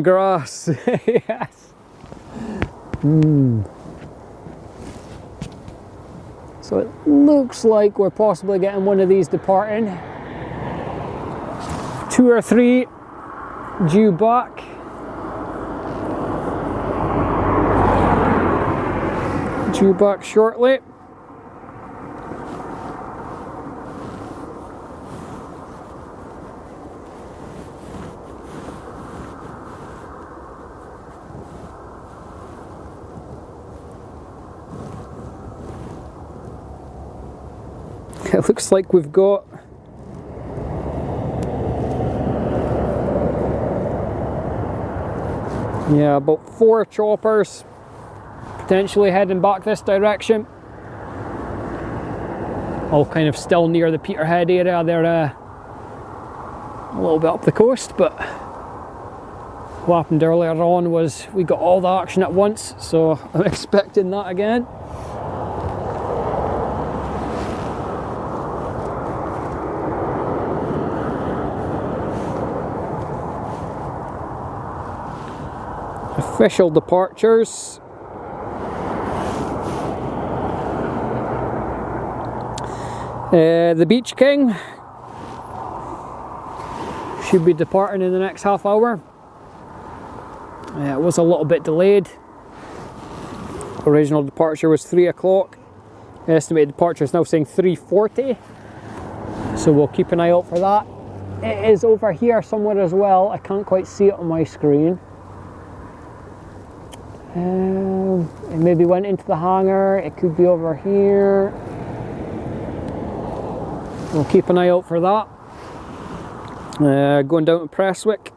[SPEAKER 1] Grass. Yes. So it looks like we're possibly getting one of these departing. 2 or 3 due back. Due back shortly. It looks like we've got about 4 choppers potentially heading back this direction. All kind of still near the Peterhead area. They're a little bit up the coast, but what happened earlier on was we got all the action at once, so I'm expecting that again. Official departures. The Beach King should be departing in the next half hour. It was a little bit delayed. Original departure was 3 o'clock. Estimated departure is now saying 3:40. So we'll keep an eye out for that. It is over here somewhere as well. I can't quite see it on my screen. It maybe went into the hangar. It could be over here. We'll keep an eye out for that. Going down to Prestwick.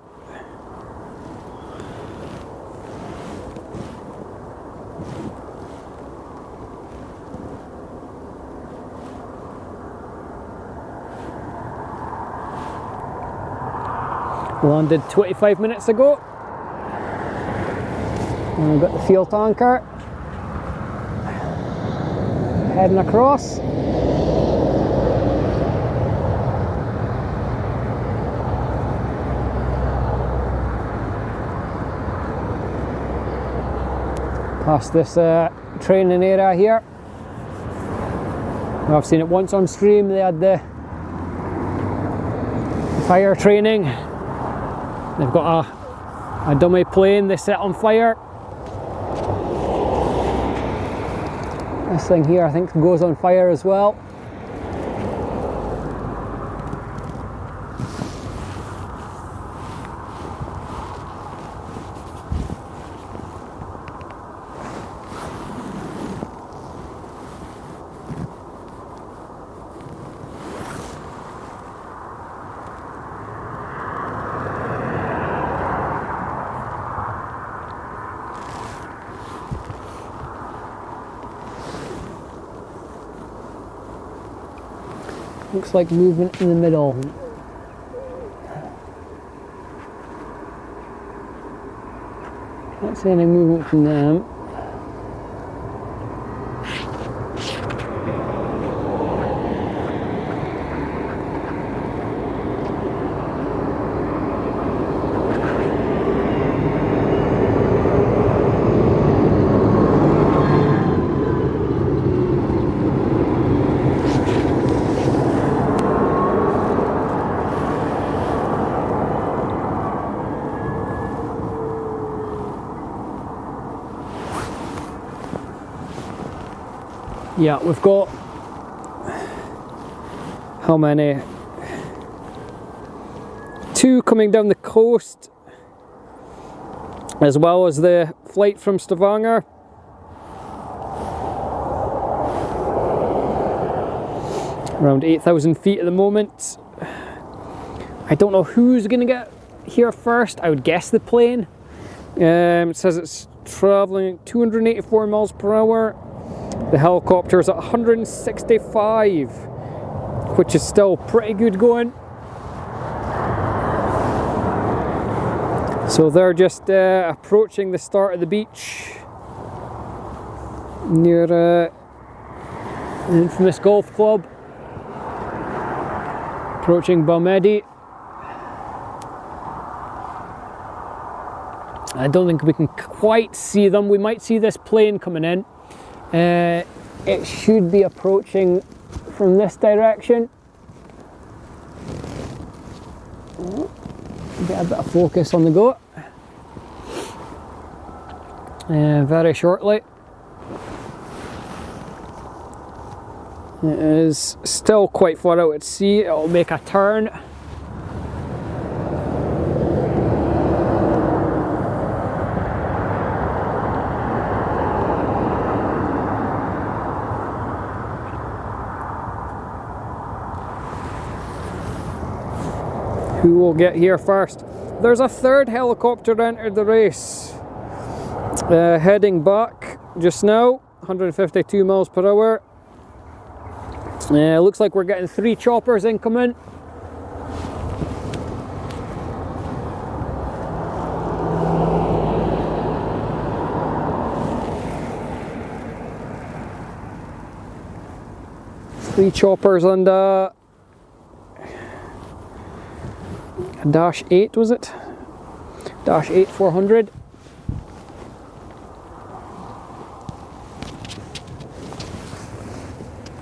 [SPEAKER 1] Landed 25 minutes ago. And we've got the fuel tanker heading across. Past this training area here. I've seen it once on stream. They had the fire training. They've got a dummy plane they set on fire. This thing here I think goes on fire as well. Looks like movement in the middle. Can't see any movement from them. Yeah, we've got how many? 2 coming down the coast, as well as the flight from Stavanger. Around 8,000 feet at the moment. I don't know who's going to get here first. I would guess the plane. It says it's traveling 284 miles per hour. The helicopter is at 165, which is still pretty good going. So they're just approaching the start of the beach near the infamous golf club. Approaching Balmedi. I don't think we can quite see them. We might see this plane coming in. It should be approaching from this direction. Get a bit of focus on the goat. Very shortly. It is still quite far out at sea. It'll make a turn. Who will get here first? There's a third helicopter entered the race. Heading back just now, 152 miles per hour. Looks like we're getting 3 choppers incoming. Three choppers and a Dash 8, was it? Dash 8 400.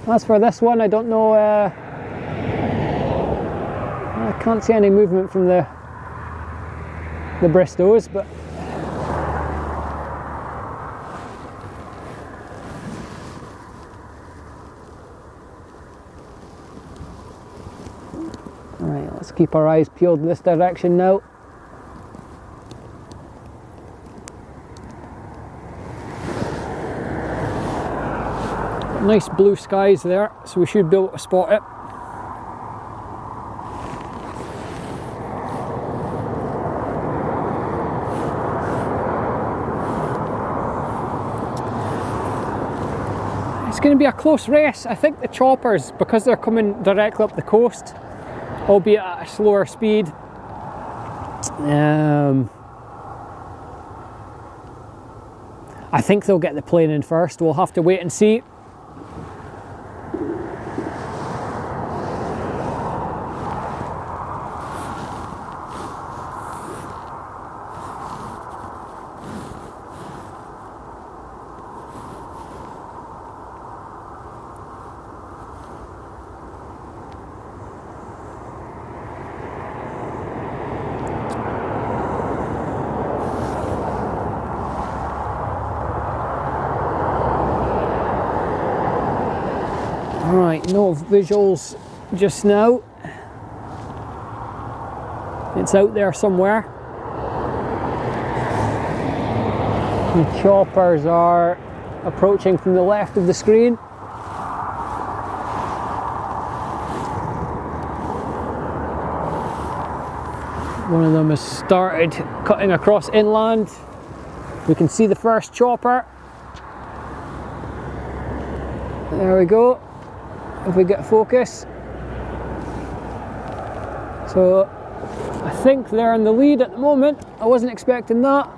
[SPEAKER 1] As for this one, I don't know, I can't see any movement from the Bristows, but alright, let's keep our eyes peeled in this direction now. Nice blue skies there, so we should be able to spot it. It's going to be a close race. I think the choppers, because they're coming directly up the coast, albeit at a slower speed, I think they'll get the plane in first. We'll have to wait and see. Alright, no visuals just now. It's out there somewhere. The choppers are approaching from the left of the screen. One of them has started cutting across inland. We can see the first chopper. There we go. If we get focus. So I think they're in the lead at the moment. I wasn't expecting that.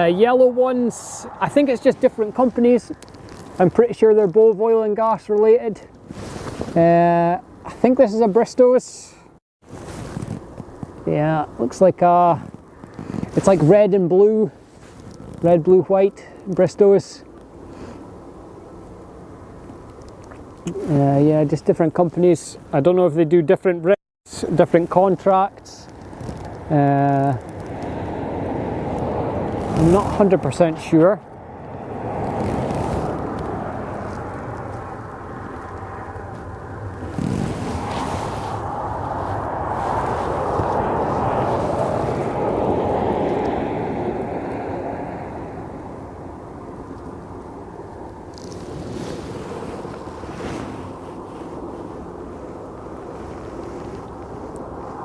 [SPEAKER 1] Yellow ones, I think it's just different companies. I'm pretty sure they're both oil and gas related. I think this is a Bristow's. Yeah, looks like it's like red and blue. Red, blue, white, Bristow's. Yeah, just different companies. I don't know if they do different risks, different contracts. I'm not 100% sure.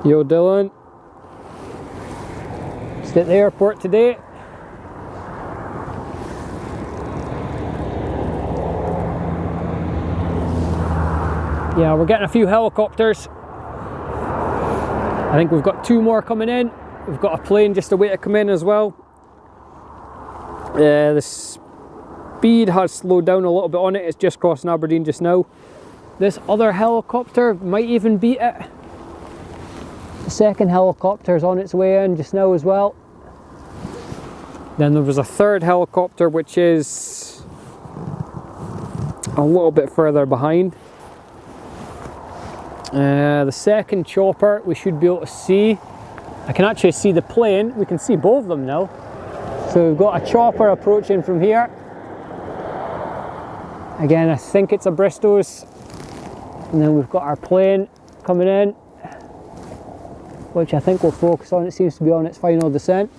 [SPEAKER 1] Yo Dylan, just at the airport today. Yeah, we're getting a few helicopters. I think we've got 2 more coming in. We've got a plane just a way to come in as well. The speed has slowed down a little bit on it. It's just crossing Aberdeen just now. This other helicopter might even beat it. The second helicopter is on its way in just now as well. Then there was a third helicopter which is a little bit further behind. The second chopper we should be able to see. I can actually see the plane. We can see both of them now. So we've got a chopper approaching from here. Again, I think it's a Bristow's. And then we've got our plane coming in, which I think we'll focus on. It seems to be on its final descent.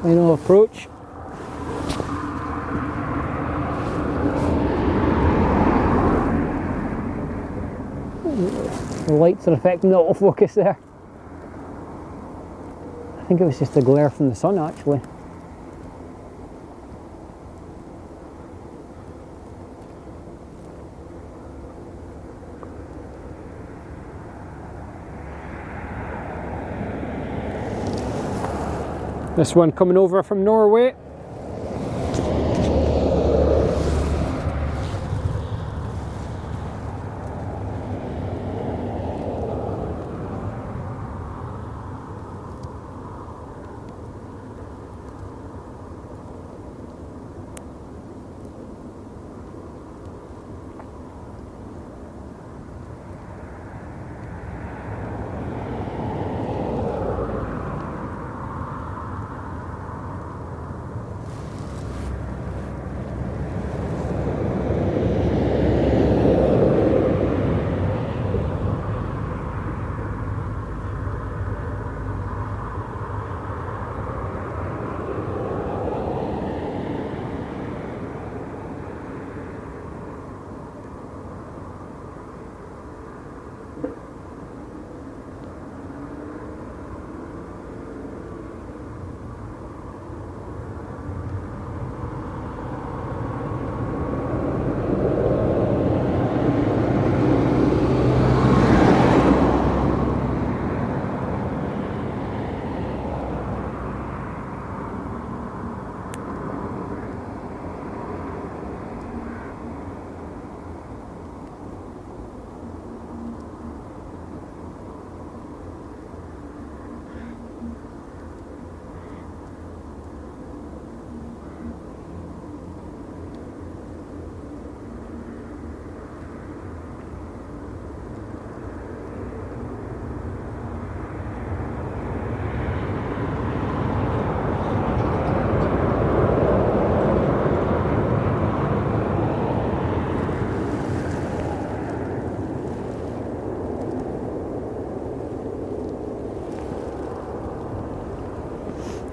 [SPEAKER 1] Final approach. The lights are affecting the autofocus there. I think it was just the glare from the sun actually. This one coming over from Norway.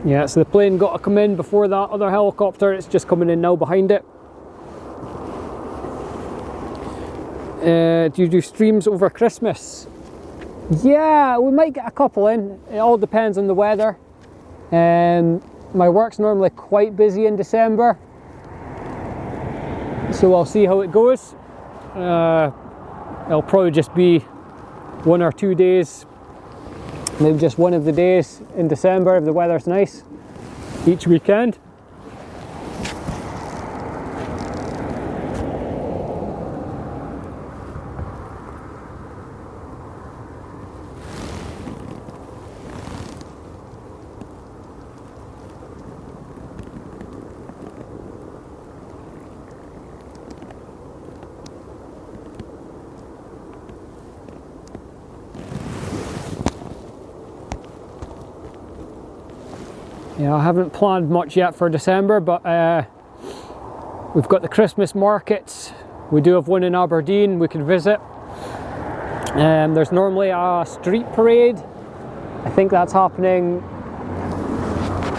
[SPEAKER 1] Yeah, so the plane got to come in before that other helicopter. It's just coming in now behind it. Do you do streams over Christmas? Yeah, we might get a couple in. It all depends on the weather. my work's normally quite busy in December, so I'll see how it goes. It'll probably just be 1 or 2 days, maybe just one of the days in December if the weather's nice, each weekend. Yeah, I haven't planned much yet for December, but we've got the Christmas markets. We do have one in Aberdeen we could visit. There's normally a street parade. I think that's happening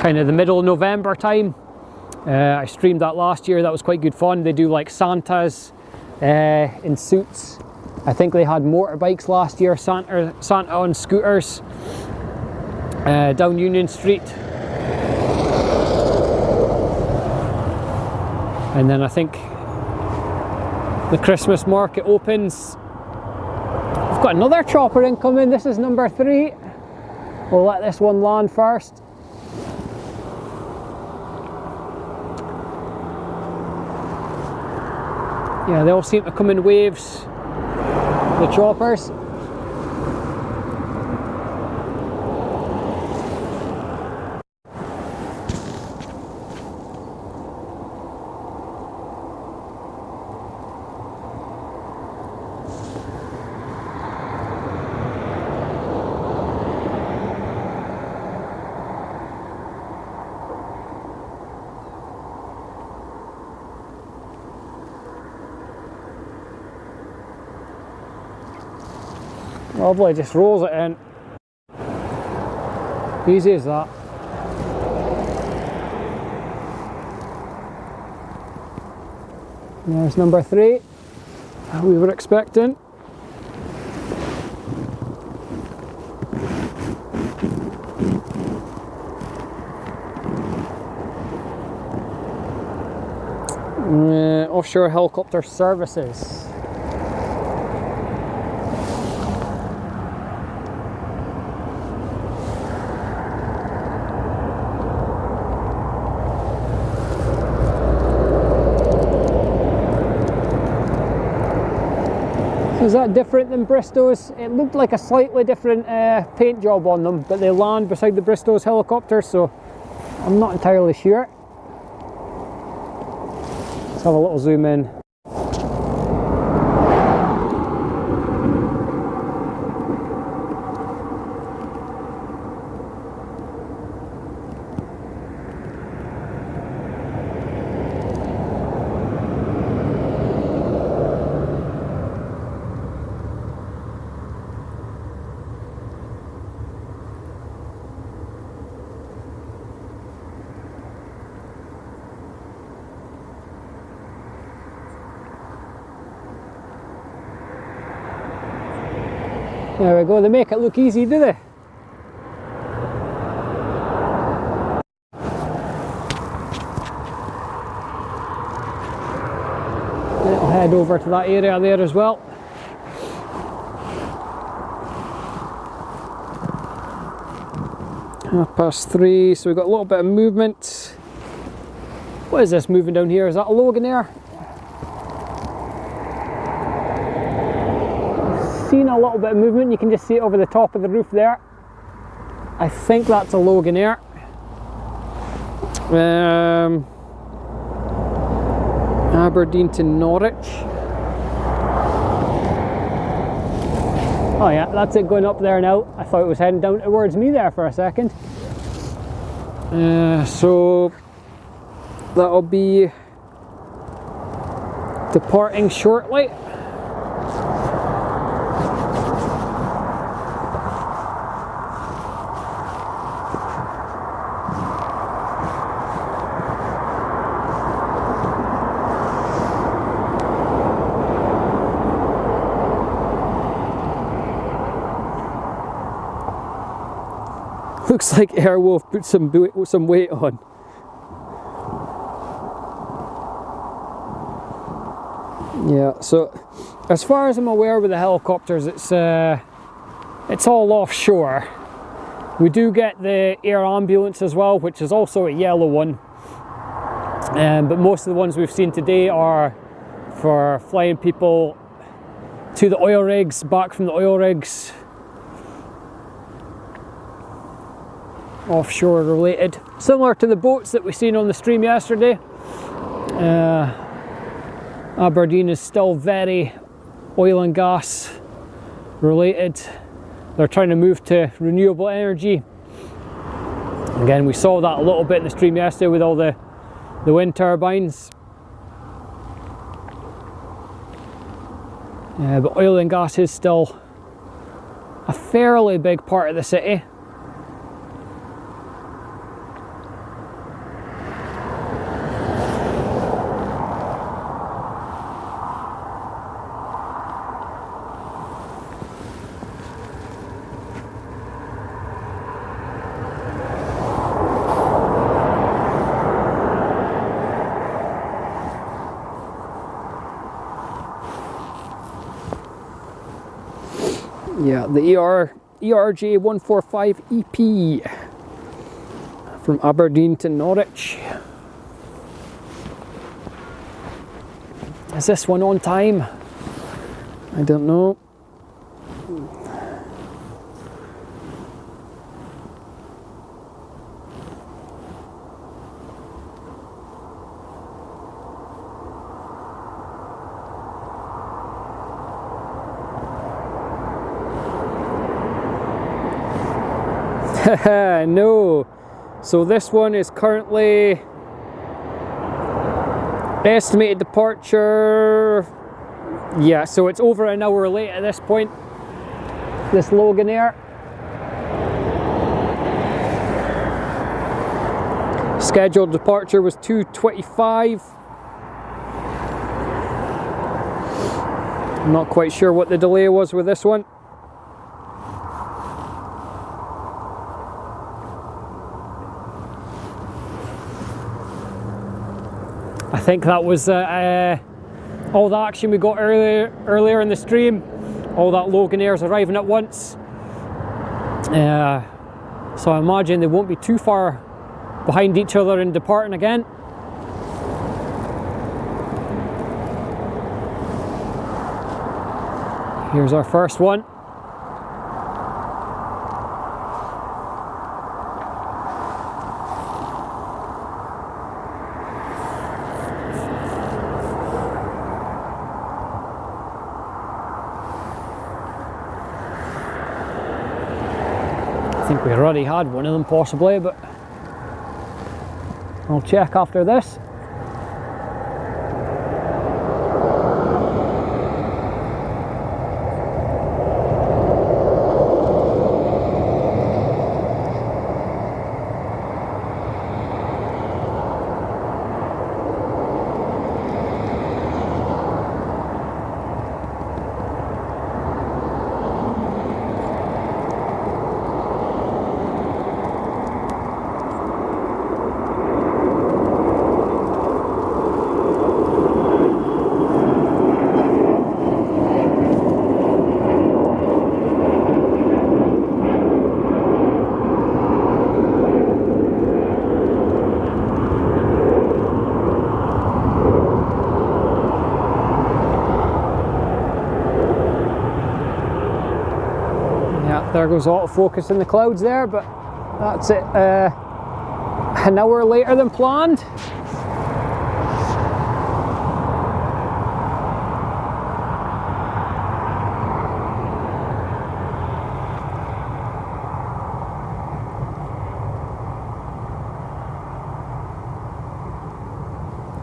[SPEAKER 1] kind of the middle of November time. I streamed that last year. That was quite good fun. They do like Santas in suits. I think they had motorbikes last year, Santa on scooters down Union Street. And then I think the Christmas market opens. We've got another chopper incoming. This is number 3. We'll let this one land first. Yeah, they all seem to come in waves, the choppers. Lovely, just rolls it in. Easy as that. There's number 3, we were expecting. Offshore helicopter services. Is that different than Bristow's? It looked like a slightly different paint job on them, but they land beside the Bristow's helicopter, so I'm not entirely sure. Let's have a little zoom in. There we go, they make it look easy, do they? I'll head over to that area there as well. (3:30), so we've got a little bit of movement. What is this moving down here? Is that a Loganair? Seen a little bit of movement. You can just see it over the top of the roof there. I think that's a Loganair. Aberdeen to Norwich. Oh yeah, that's it going up there now. I thought it was heading down towards me there for a second. So that'll be departing shortly. Looks like Airwolf put some weight on. Yeah, so as far as I'm aware with the helicopters, it's all offshore. We do get the air ambulance as well, which is also a yellow one. But most of the ones we've seen today are for flying people to the oil rigs, back from the oil rigs. Offshore related. Similar to the boats that we seen on the stream yesterday. Aberdeen is still very oil and gas related. They're trying to move to renewable energy. Again, we saw that a little bit in the stream yesterday with all the wind turbines. But oil and gas is still a fairly big part of the city. Yeah, the ERJ 145 EP from Aberdeen to Norwich. Is this one on time? I don't know. No, so this one is currently estimated departure. Yeah, so it's over an hour late at this point, this Logan Air. Scheduled departure was 2:25. I'm not quite sure what the delay was with this one. I think that was all the action we got earlier in the stream. All that Logan Airs arriving at once. So I imagine they won't be too far behind each other and departing again. Here's our first one. I think we already had one of them possibly, but I'll check after this. There goes autofocus in the clouds there, but that's it. An hour later than planned.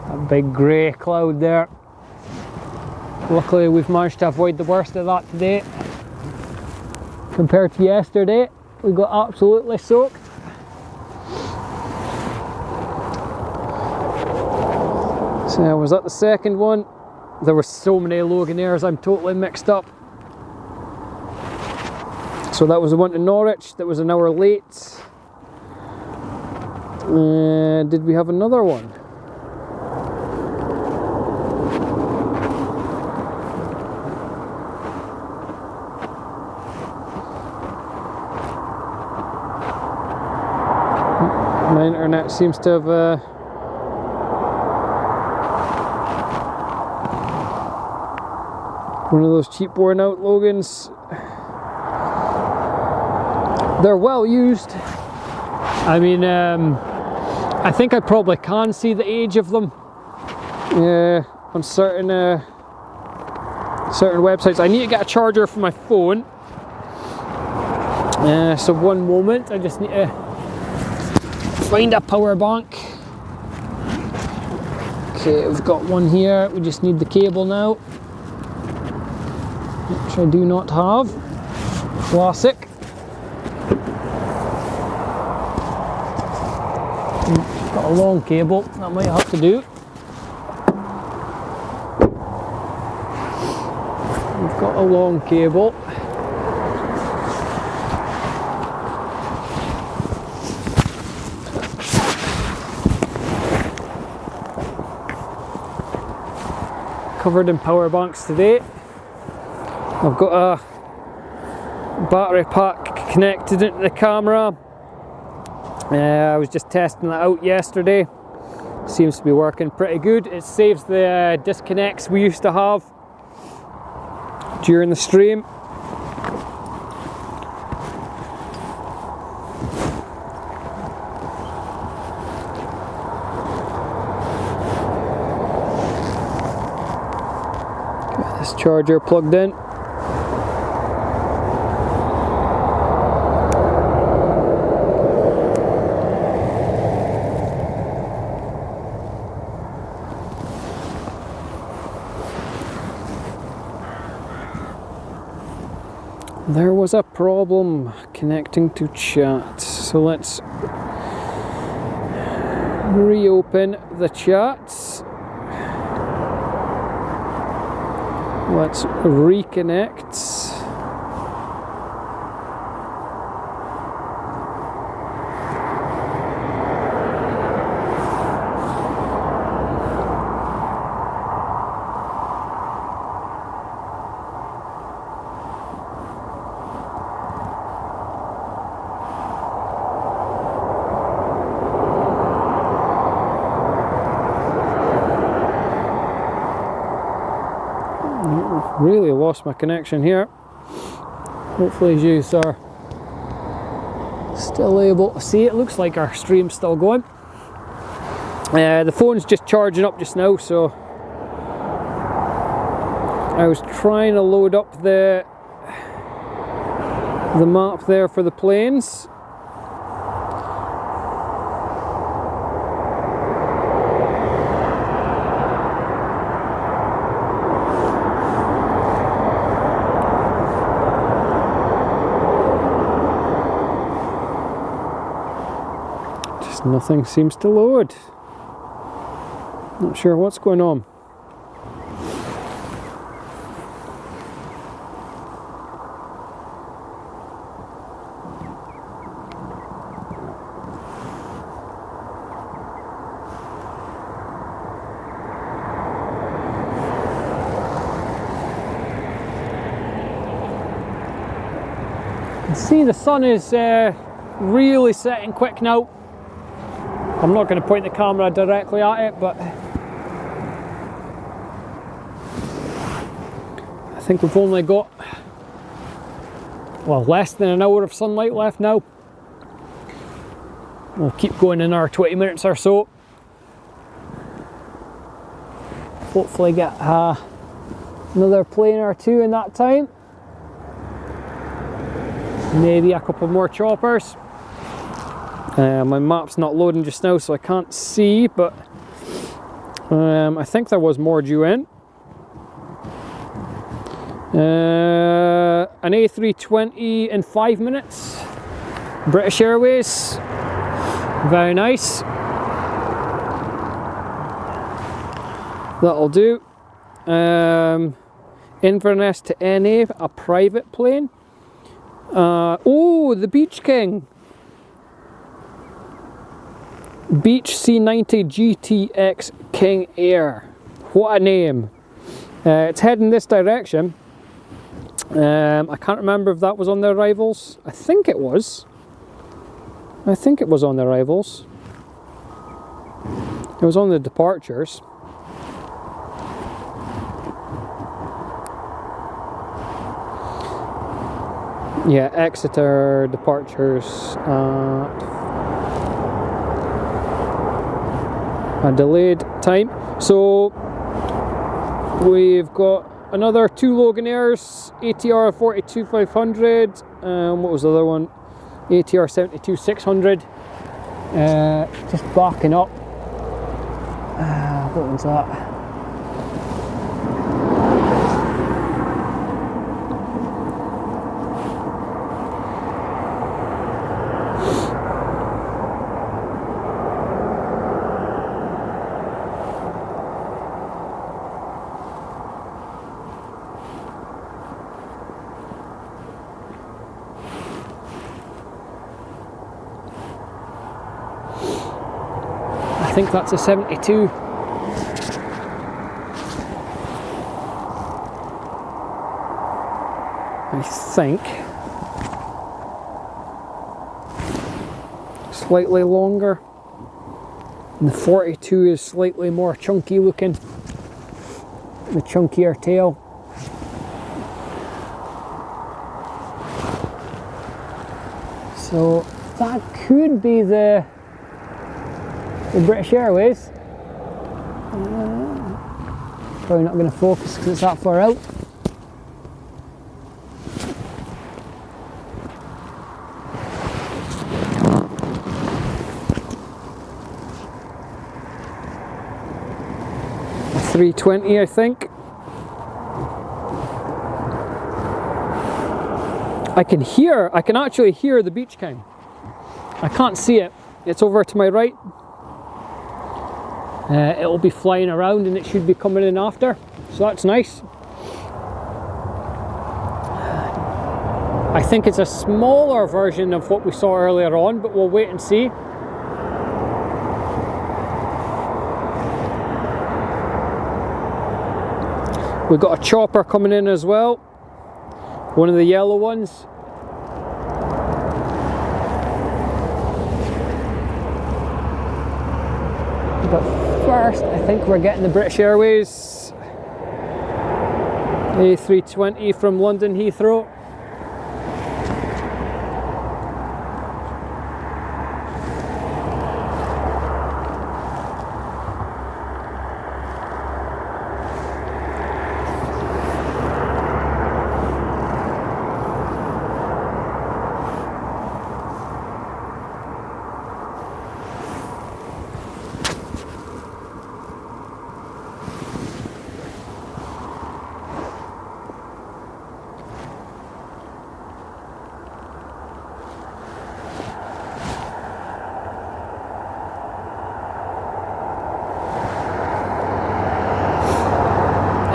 [SPEAKER 1] That big grey cloud there. Luckily we've managed to avoid the worst of that today. Compared to yesterday, we got absolutely soaked. So was that the second one? There were so many Logan Airs, I'm totally mixed up. So that was the one to Norwich, that was an hour late. Did we have another one? My internet seems to have one of those cheap worn out Logans. They're well used. I mean, I think I probably can see the age of them on certain websites. I need to get a charger for my phone. So one moment, I just need to find a power bank. Okay, we've got one here. We just need the cable now, which I do not have. Classic. Got a long cable, that might have to do. We've got a long cable. Covered in power banks today. I've got a battery pack connected into the camera. I was just testing that out yesterday. Seems to be working pretty good. It saves the disconnects we used to have during the stream. Got this charger plugged in. There was a problem connecting to chat, so let's reopen the chats. Let's reconnect. Really lost my connection here. Hopefully you are still able to see it. Looks like our stream's still going. The phone's just charging up just now, so I was trying to load up the map there for the planes. Nothing seems to load. Not sure what's going on. You can see the sun is really setting quick now. I'm not going to point the camera directly at it, but I think we've only got, well, less than an hour of sunlight left now. We'll keep going in our 20 minutes or so. Hopefully get another plane or two in that time. Maybe a couple more choppers. My map's not loading just now, so I can't see, but I think there was more due in. An A320 in 5 minutes. British Airways. Very nice. That'll do. Inverness to NA, a private plane. Oh, the Beach King. Beach C90 GTX King Air. What a name. It's heading this direction. I can't remember if that was on the arrivals. I think it was. I think it was on the arrivals. It was on the departures. Yeah, Exeter departures at a delayed time. So we've got another 2 Loganairs, ATR 42500. What was the other one? ATR 72600. Just backing up. What one's that? I think that's a 72. I think. Slightly longer. And the 42 is slightly more chunky looking. The chunkier tail. So that could be the British Airways. Probably not going to focus because it's that far out. A 320, I think. I can actually hear the Beach King. I can't see it. It's over to my right. It'll be flying around and it should be coming in after, so that's nice. I think it's a smaller version of what we saw earlier on, but we'll wait and see. We've got a chopper coming in as well, one of the yellow ones. But first, I think we're getting the British Airways A320 from London Heathrow.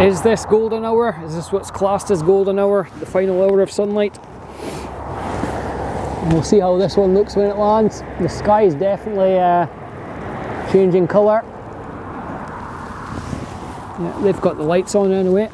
[SPEAKER 1] Is this golden hour? Is this what's classed as golden hour? The final hour of sunlight? And we'll see how this one looks when it lands. The sky is definitely changing colour. Yeah, they've got the lights on anyway.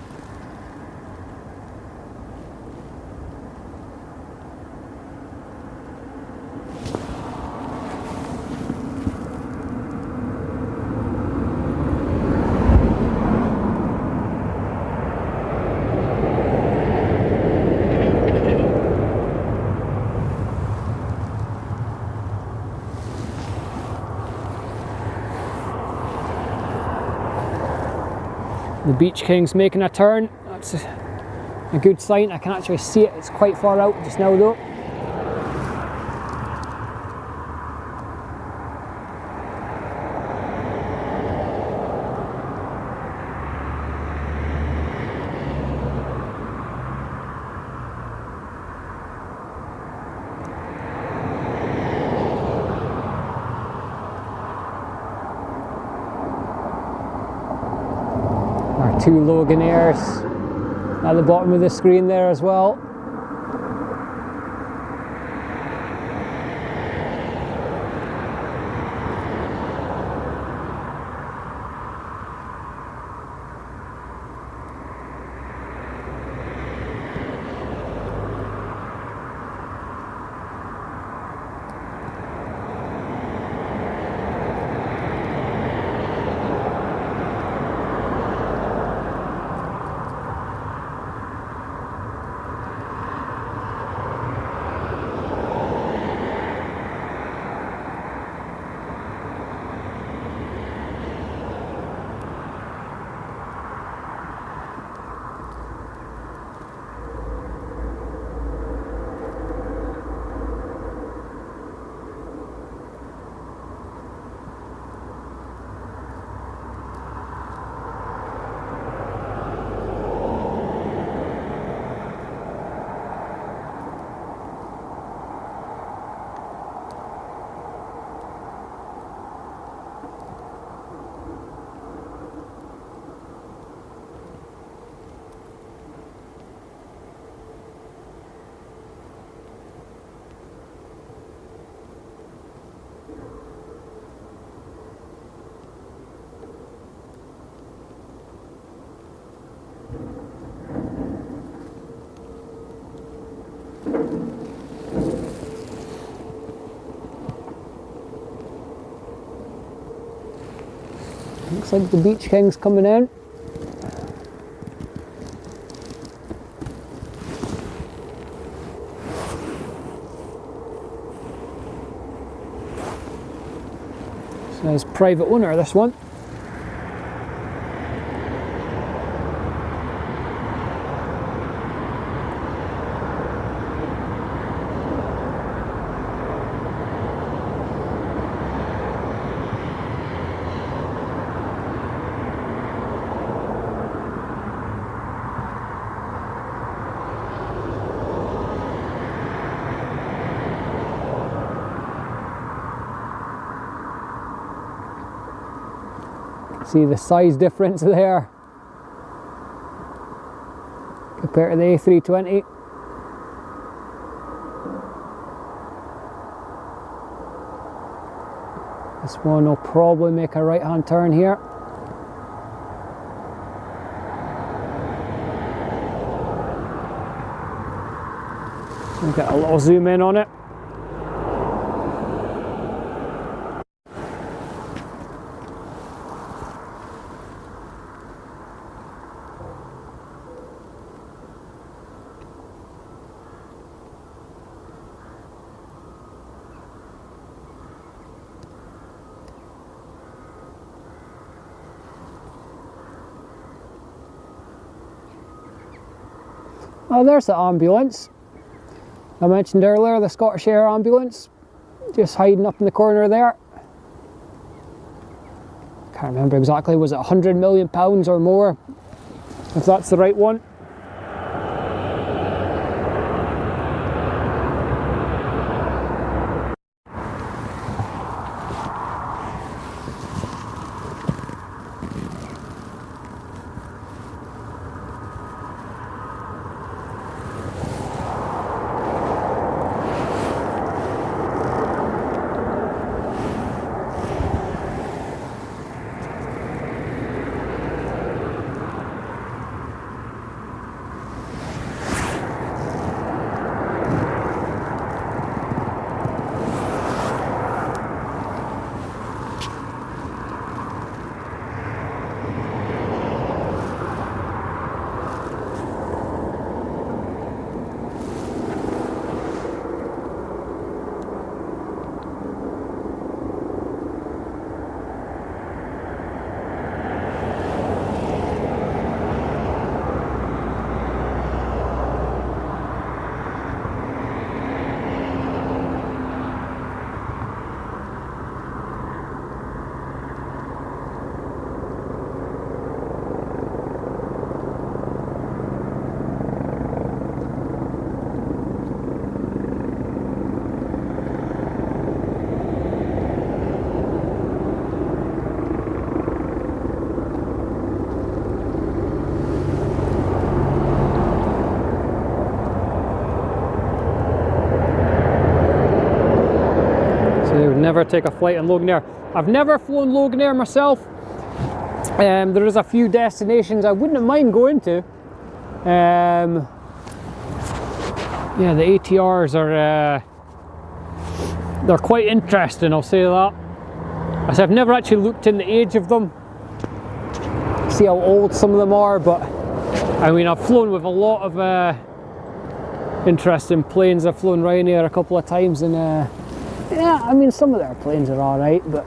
[SPEAKER 1] The Beach King's making a turn. That's a good sign. I can actually see it. It's quite far out just now though. Our 2 Loganairs at the bottom of the screen there as well. Looks like the Beach King's coming in. So it's private owner, this one. See the size difference there compared to the A320. This one will probably make a right hand turn here. We'll get a little zoom in on it. Oh, there's the ambulance I mentioned earlier, the Scottish Air ambulance, just hiding up in the corner there. Can't remember exactly, was it £100 million or more, if that's the right one. Never take a flight in Loganair. I've never flown Loganair myself. There is a few destinations I wouldn't mind going to. Yeah, the ATRs are they're quite interesting, I'll say that. As I've never actually looked in the age of them, see how old some of them are, but I mean, I've flown with a lot of interesting planes. I've flown Ryanair a couple of times, and yeah, I mean, some of their planes are alright, but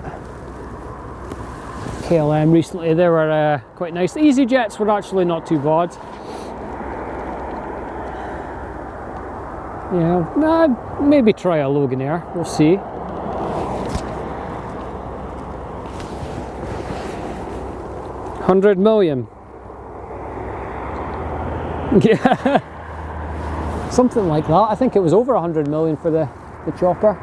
[SPEAKER 1] KLM recently, they were quite nice. The EasyJets were actually not too bad. Yeah, maybe try a Loganair, we'll see. $100 million. Yeah, something like that. I think it was over 100 million for the chopper.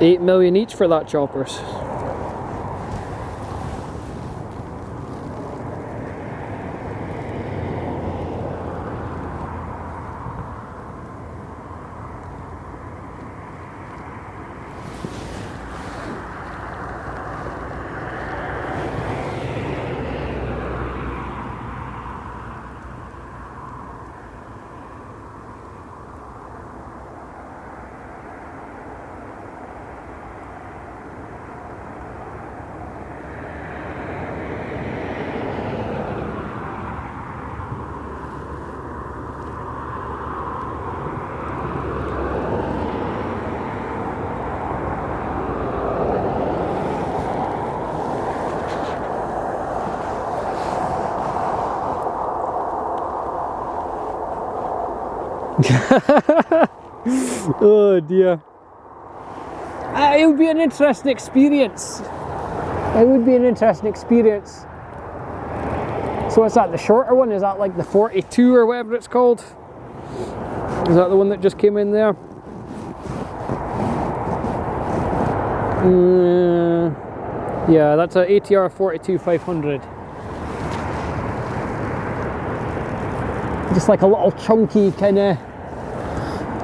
[SPEAKER 1] 8 million each for that choppers. Oh dear. It would be an interesting experience. It would be an interesting experience. So is that the shorter one? Is that like the 42 or whatever it's called? Is that the one that just came in there? Yeah, that's a ATR 42 500. Just like a little chunky kind of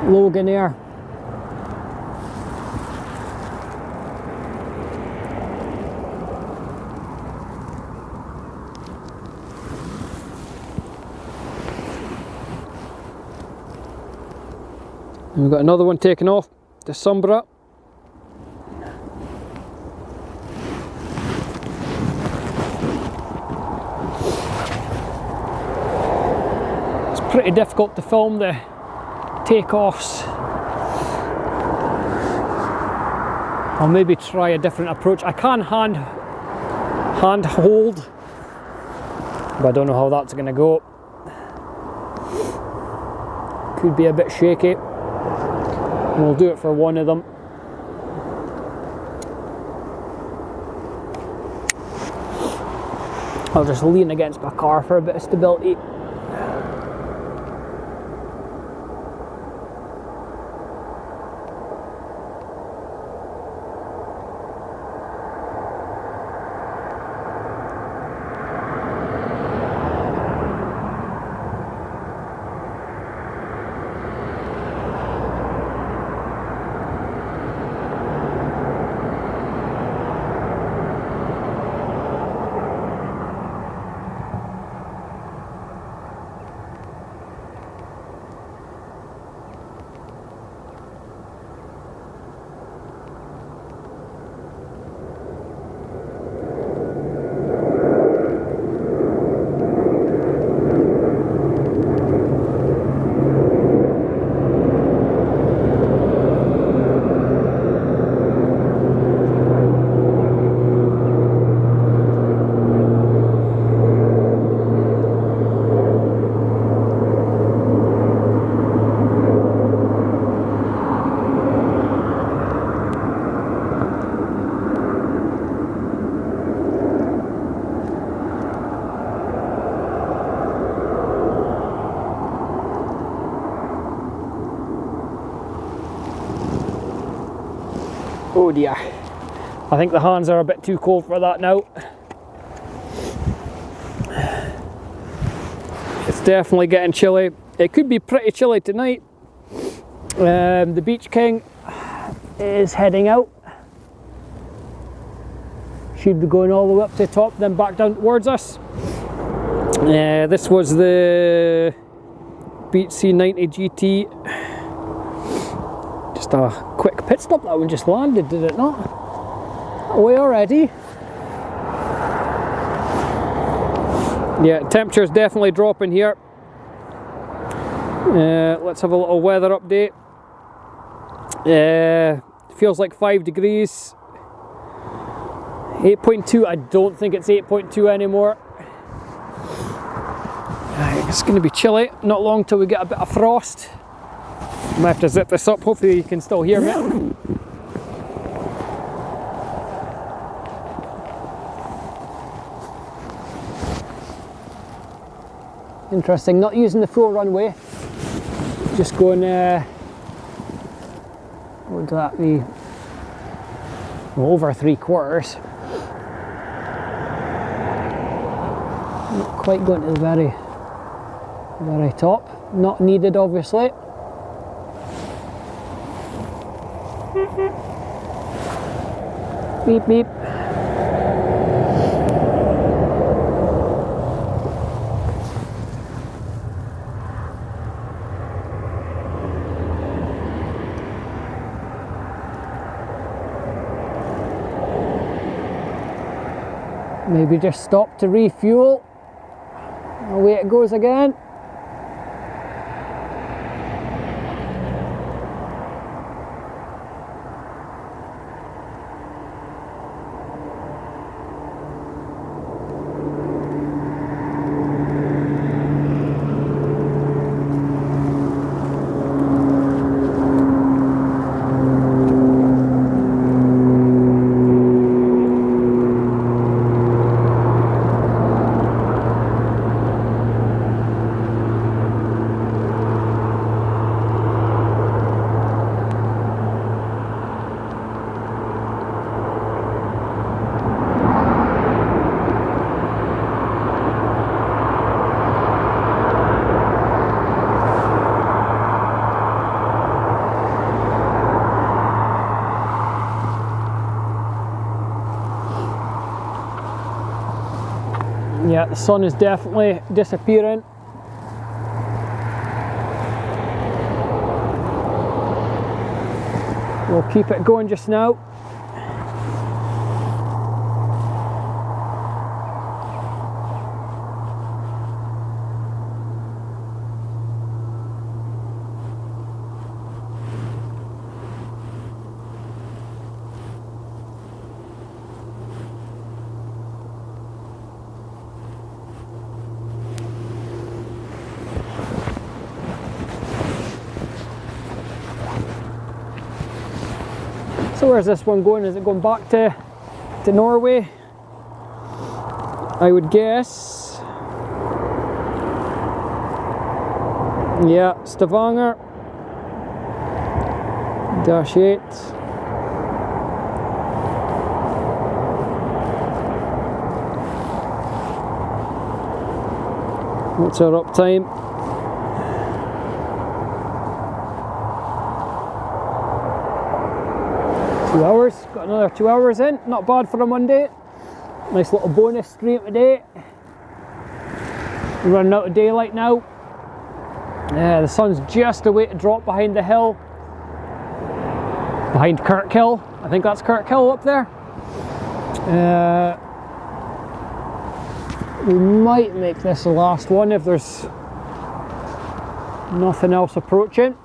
[SPEAKER 1] Logan Air. And we've got another one taken off, the Sombra. It's pretty difficult to film the takeoffs. I'll maybe try a different approach. I can hand hold, but I don't know how that's going to go. Could be a bit shaky. We'll do it for one of them. I'll just lean against my car for a bit of stability. Oh dear, I think the hands are a bit too cold for that now. It's definitely getting chilly. It could be pretty chilly tonight. The Beach King is heading out. Should be going all the way up to the top, then back down towards us. This was the Beach C90 GT. Just a quick pit stop. That one just landed, did it not? Away already. Yeah, temperature's definitely dropping here. Let's have a little weather update. Feels like 5 degrees. 8.2, I don't think it's 8.2 anymore. It's going to be chilly, not long till we get a bit of frost. I might have to zip this up, hopefully you can still hear me. Interesting, not using the full runway, just going, what would that be, Well, over 3/4. Not quite going to the very top. Not needed, obviously. Beep beep. Maybe just stop to refuel. Away it goes again. Yeah, the sun is definitely disappearing. We'll keep it going just now. So where's this one going? Is it going back to Norway? I would guess. Yeah, Stavanger. -8. What's our uptime? Hours, got another 2 hours in, not bad for a Monday. Nice little bonus stream today. We're running out of daylight now. The sun's just away to drop behind the hill. Behind Kirkhill, I think that's Kirkhill up there. We might make this the last one if there's nothing else approaching.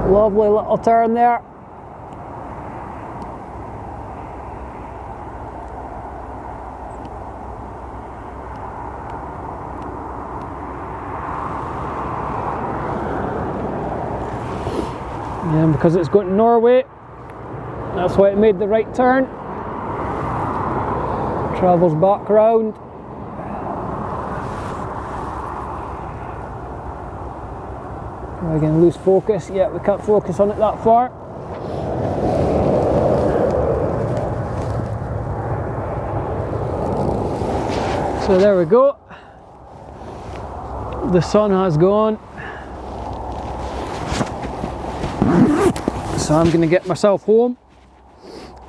[SPEAKER 1] Lovely little turn there. And because it's going to Norway, that's why it made the right turn. Travels back round. Am I going to lose focus? Yeah, we can't focus on it that far. So there we go. The sun has gone. So I'm going to get myself home.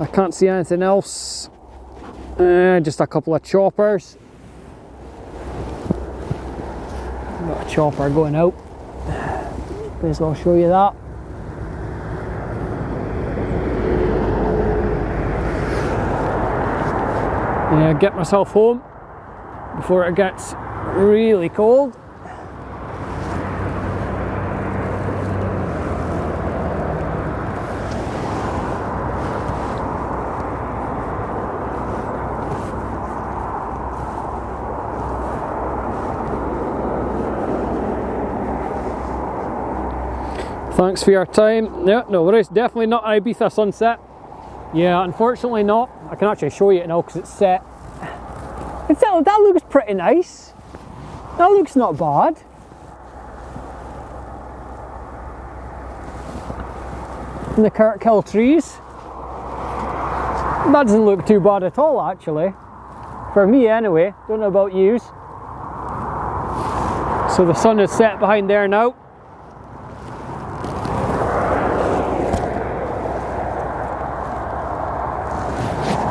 [SPEAKER 1] I can't see anything else. Just a couple of choppers. Got a chopper going out. May as well show you that. Yeah, get myself home before it gets really cold. Thanks for your time. Yeah, no worries. Definitely not an Ibiza sunset. Yeah, unfortunately not. I can actually show you it now because it's set. That looks pretty nice. That looks not bad. And the Kirkhill trees. That doesn't look too bad at all, actually. For me, anyway. Don't know about yous. So the sun is set behind there now.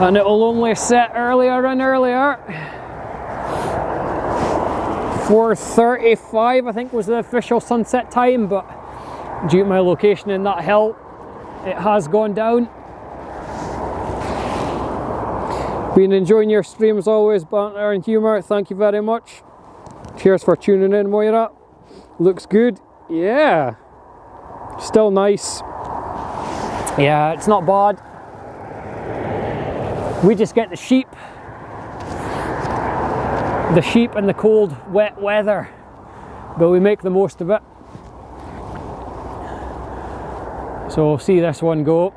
[SPEAKER 1] And it will only set earlier and earlier. 4:35 I think was the official sunset time, but due to my location in that hill, it has gone down. Been enjoying your stream as always, banter and humour. Thank you very much. Cheers for tuning in, Moira. Looks good. Yeah. Still nice. Yeah, it's not bad. We just get the sheep and the cold, wet weather, but we make the most of it. So we'll see this one go.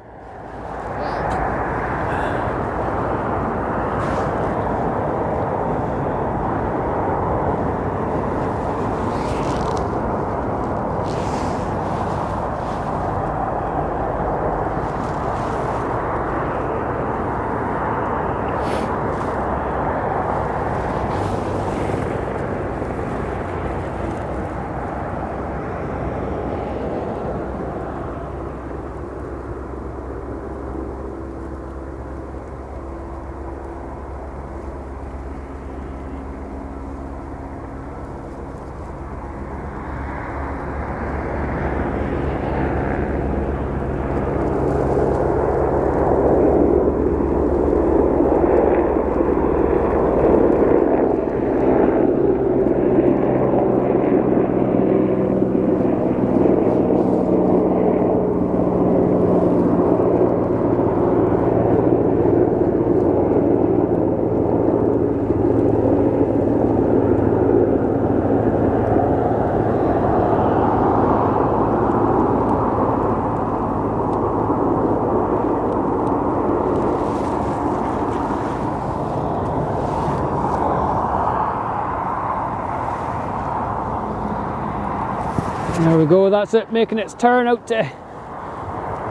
[SPEAKER 1] There we go, that's it, making its turn out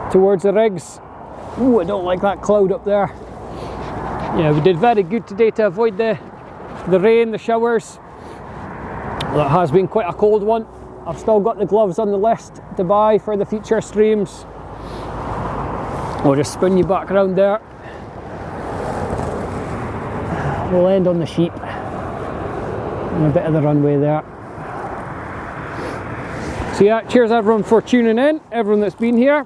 [SPEAKER 1] towards the rigs. Ooh, I don't like that cloud up there. Yeah, we did very good today to avoid the rain, the showers. That has been quite a cold one. I've still got the gloves on the list to buy for the future streams. I'll just spin you back around there. We'll end on the sheep and a bit of the runway there. So yeah, cheers everyone for tuning in, everyone that's been here.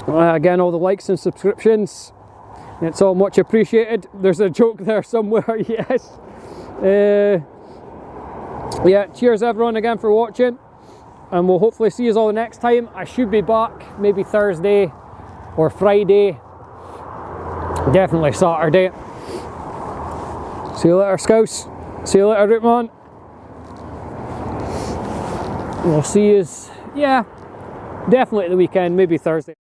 [SPEAKER 1] Again, all the likes and subscriptions, it's all much appreciated. There's a joke there somewhere, yes. Yeah, cheers everyone again for watching, and we'll hopefully see you all the next time. I should be back maybe Thursday or Friday, definitely Saturday. See you later, Scouts. See you later, Rootman. We'll see you, yeah, definitely at the weekend, maybe Thursday.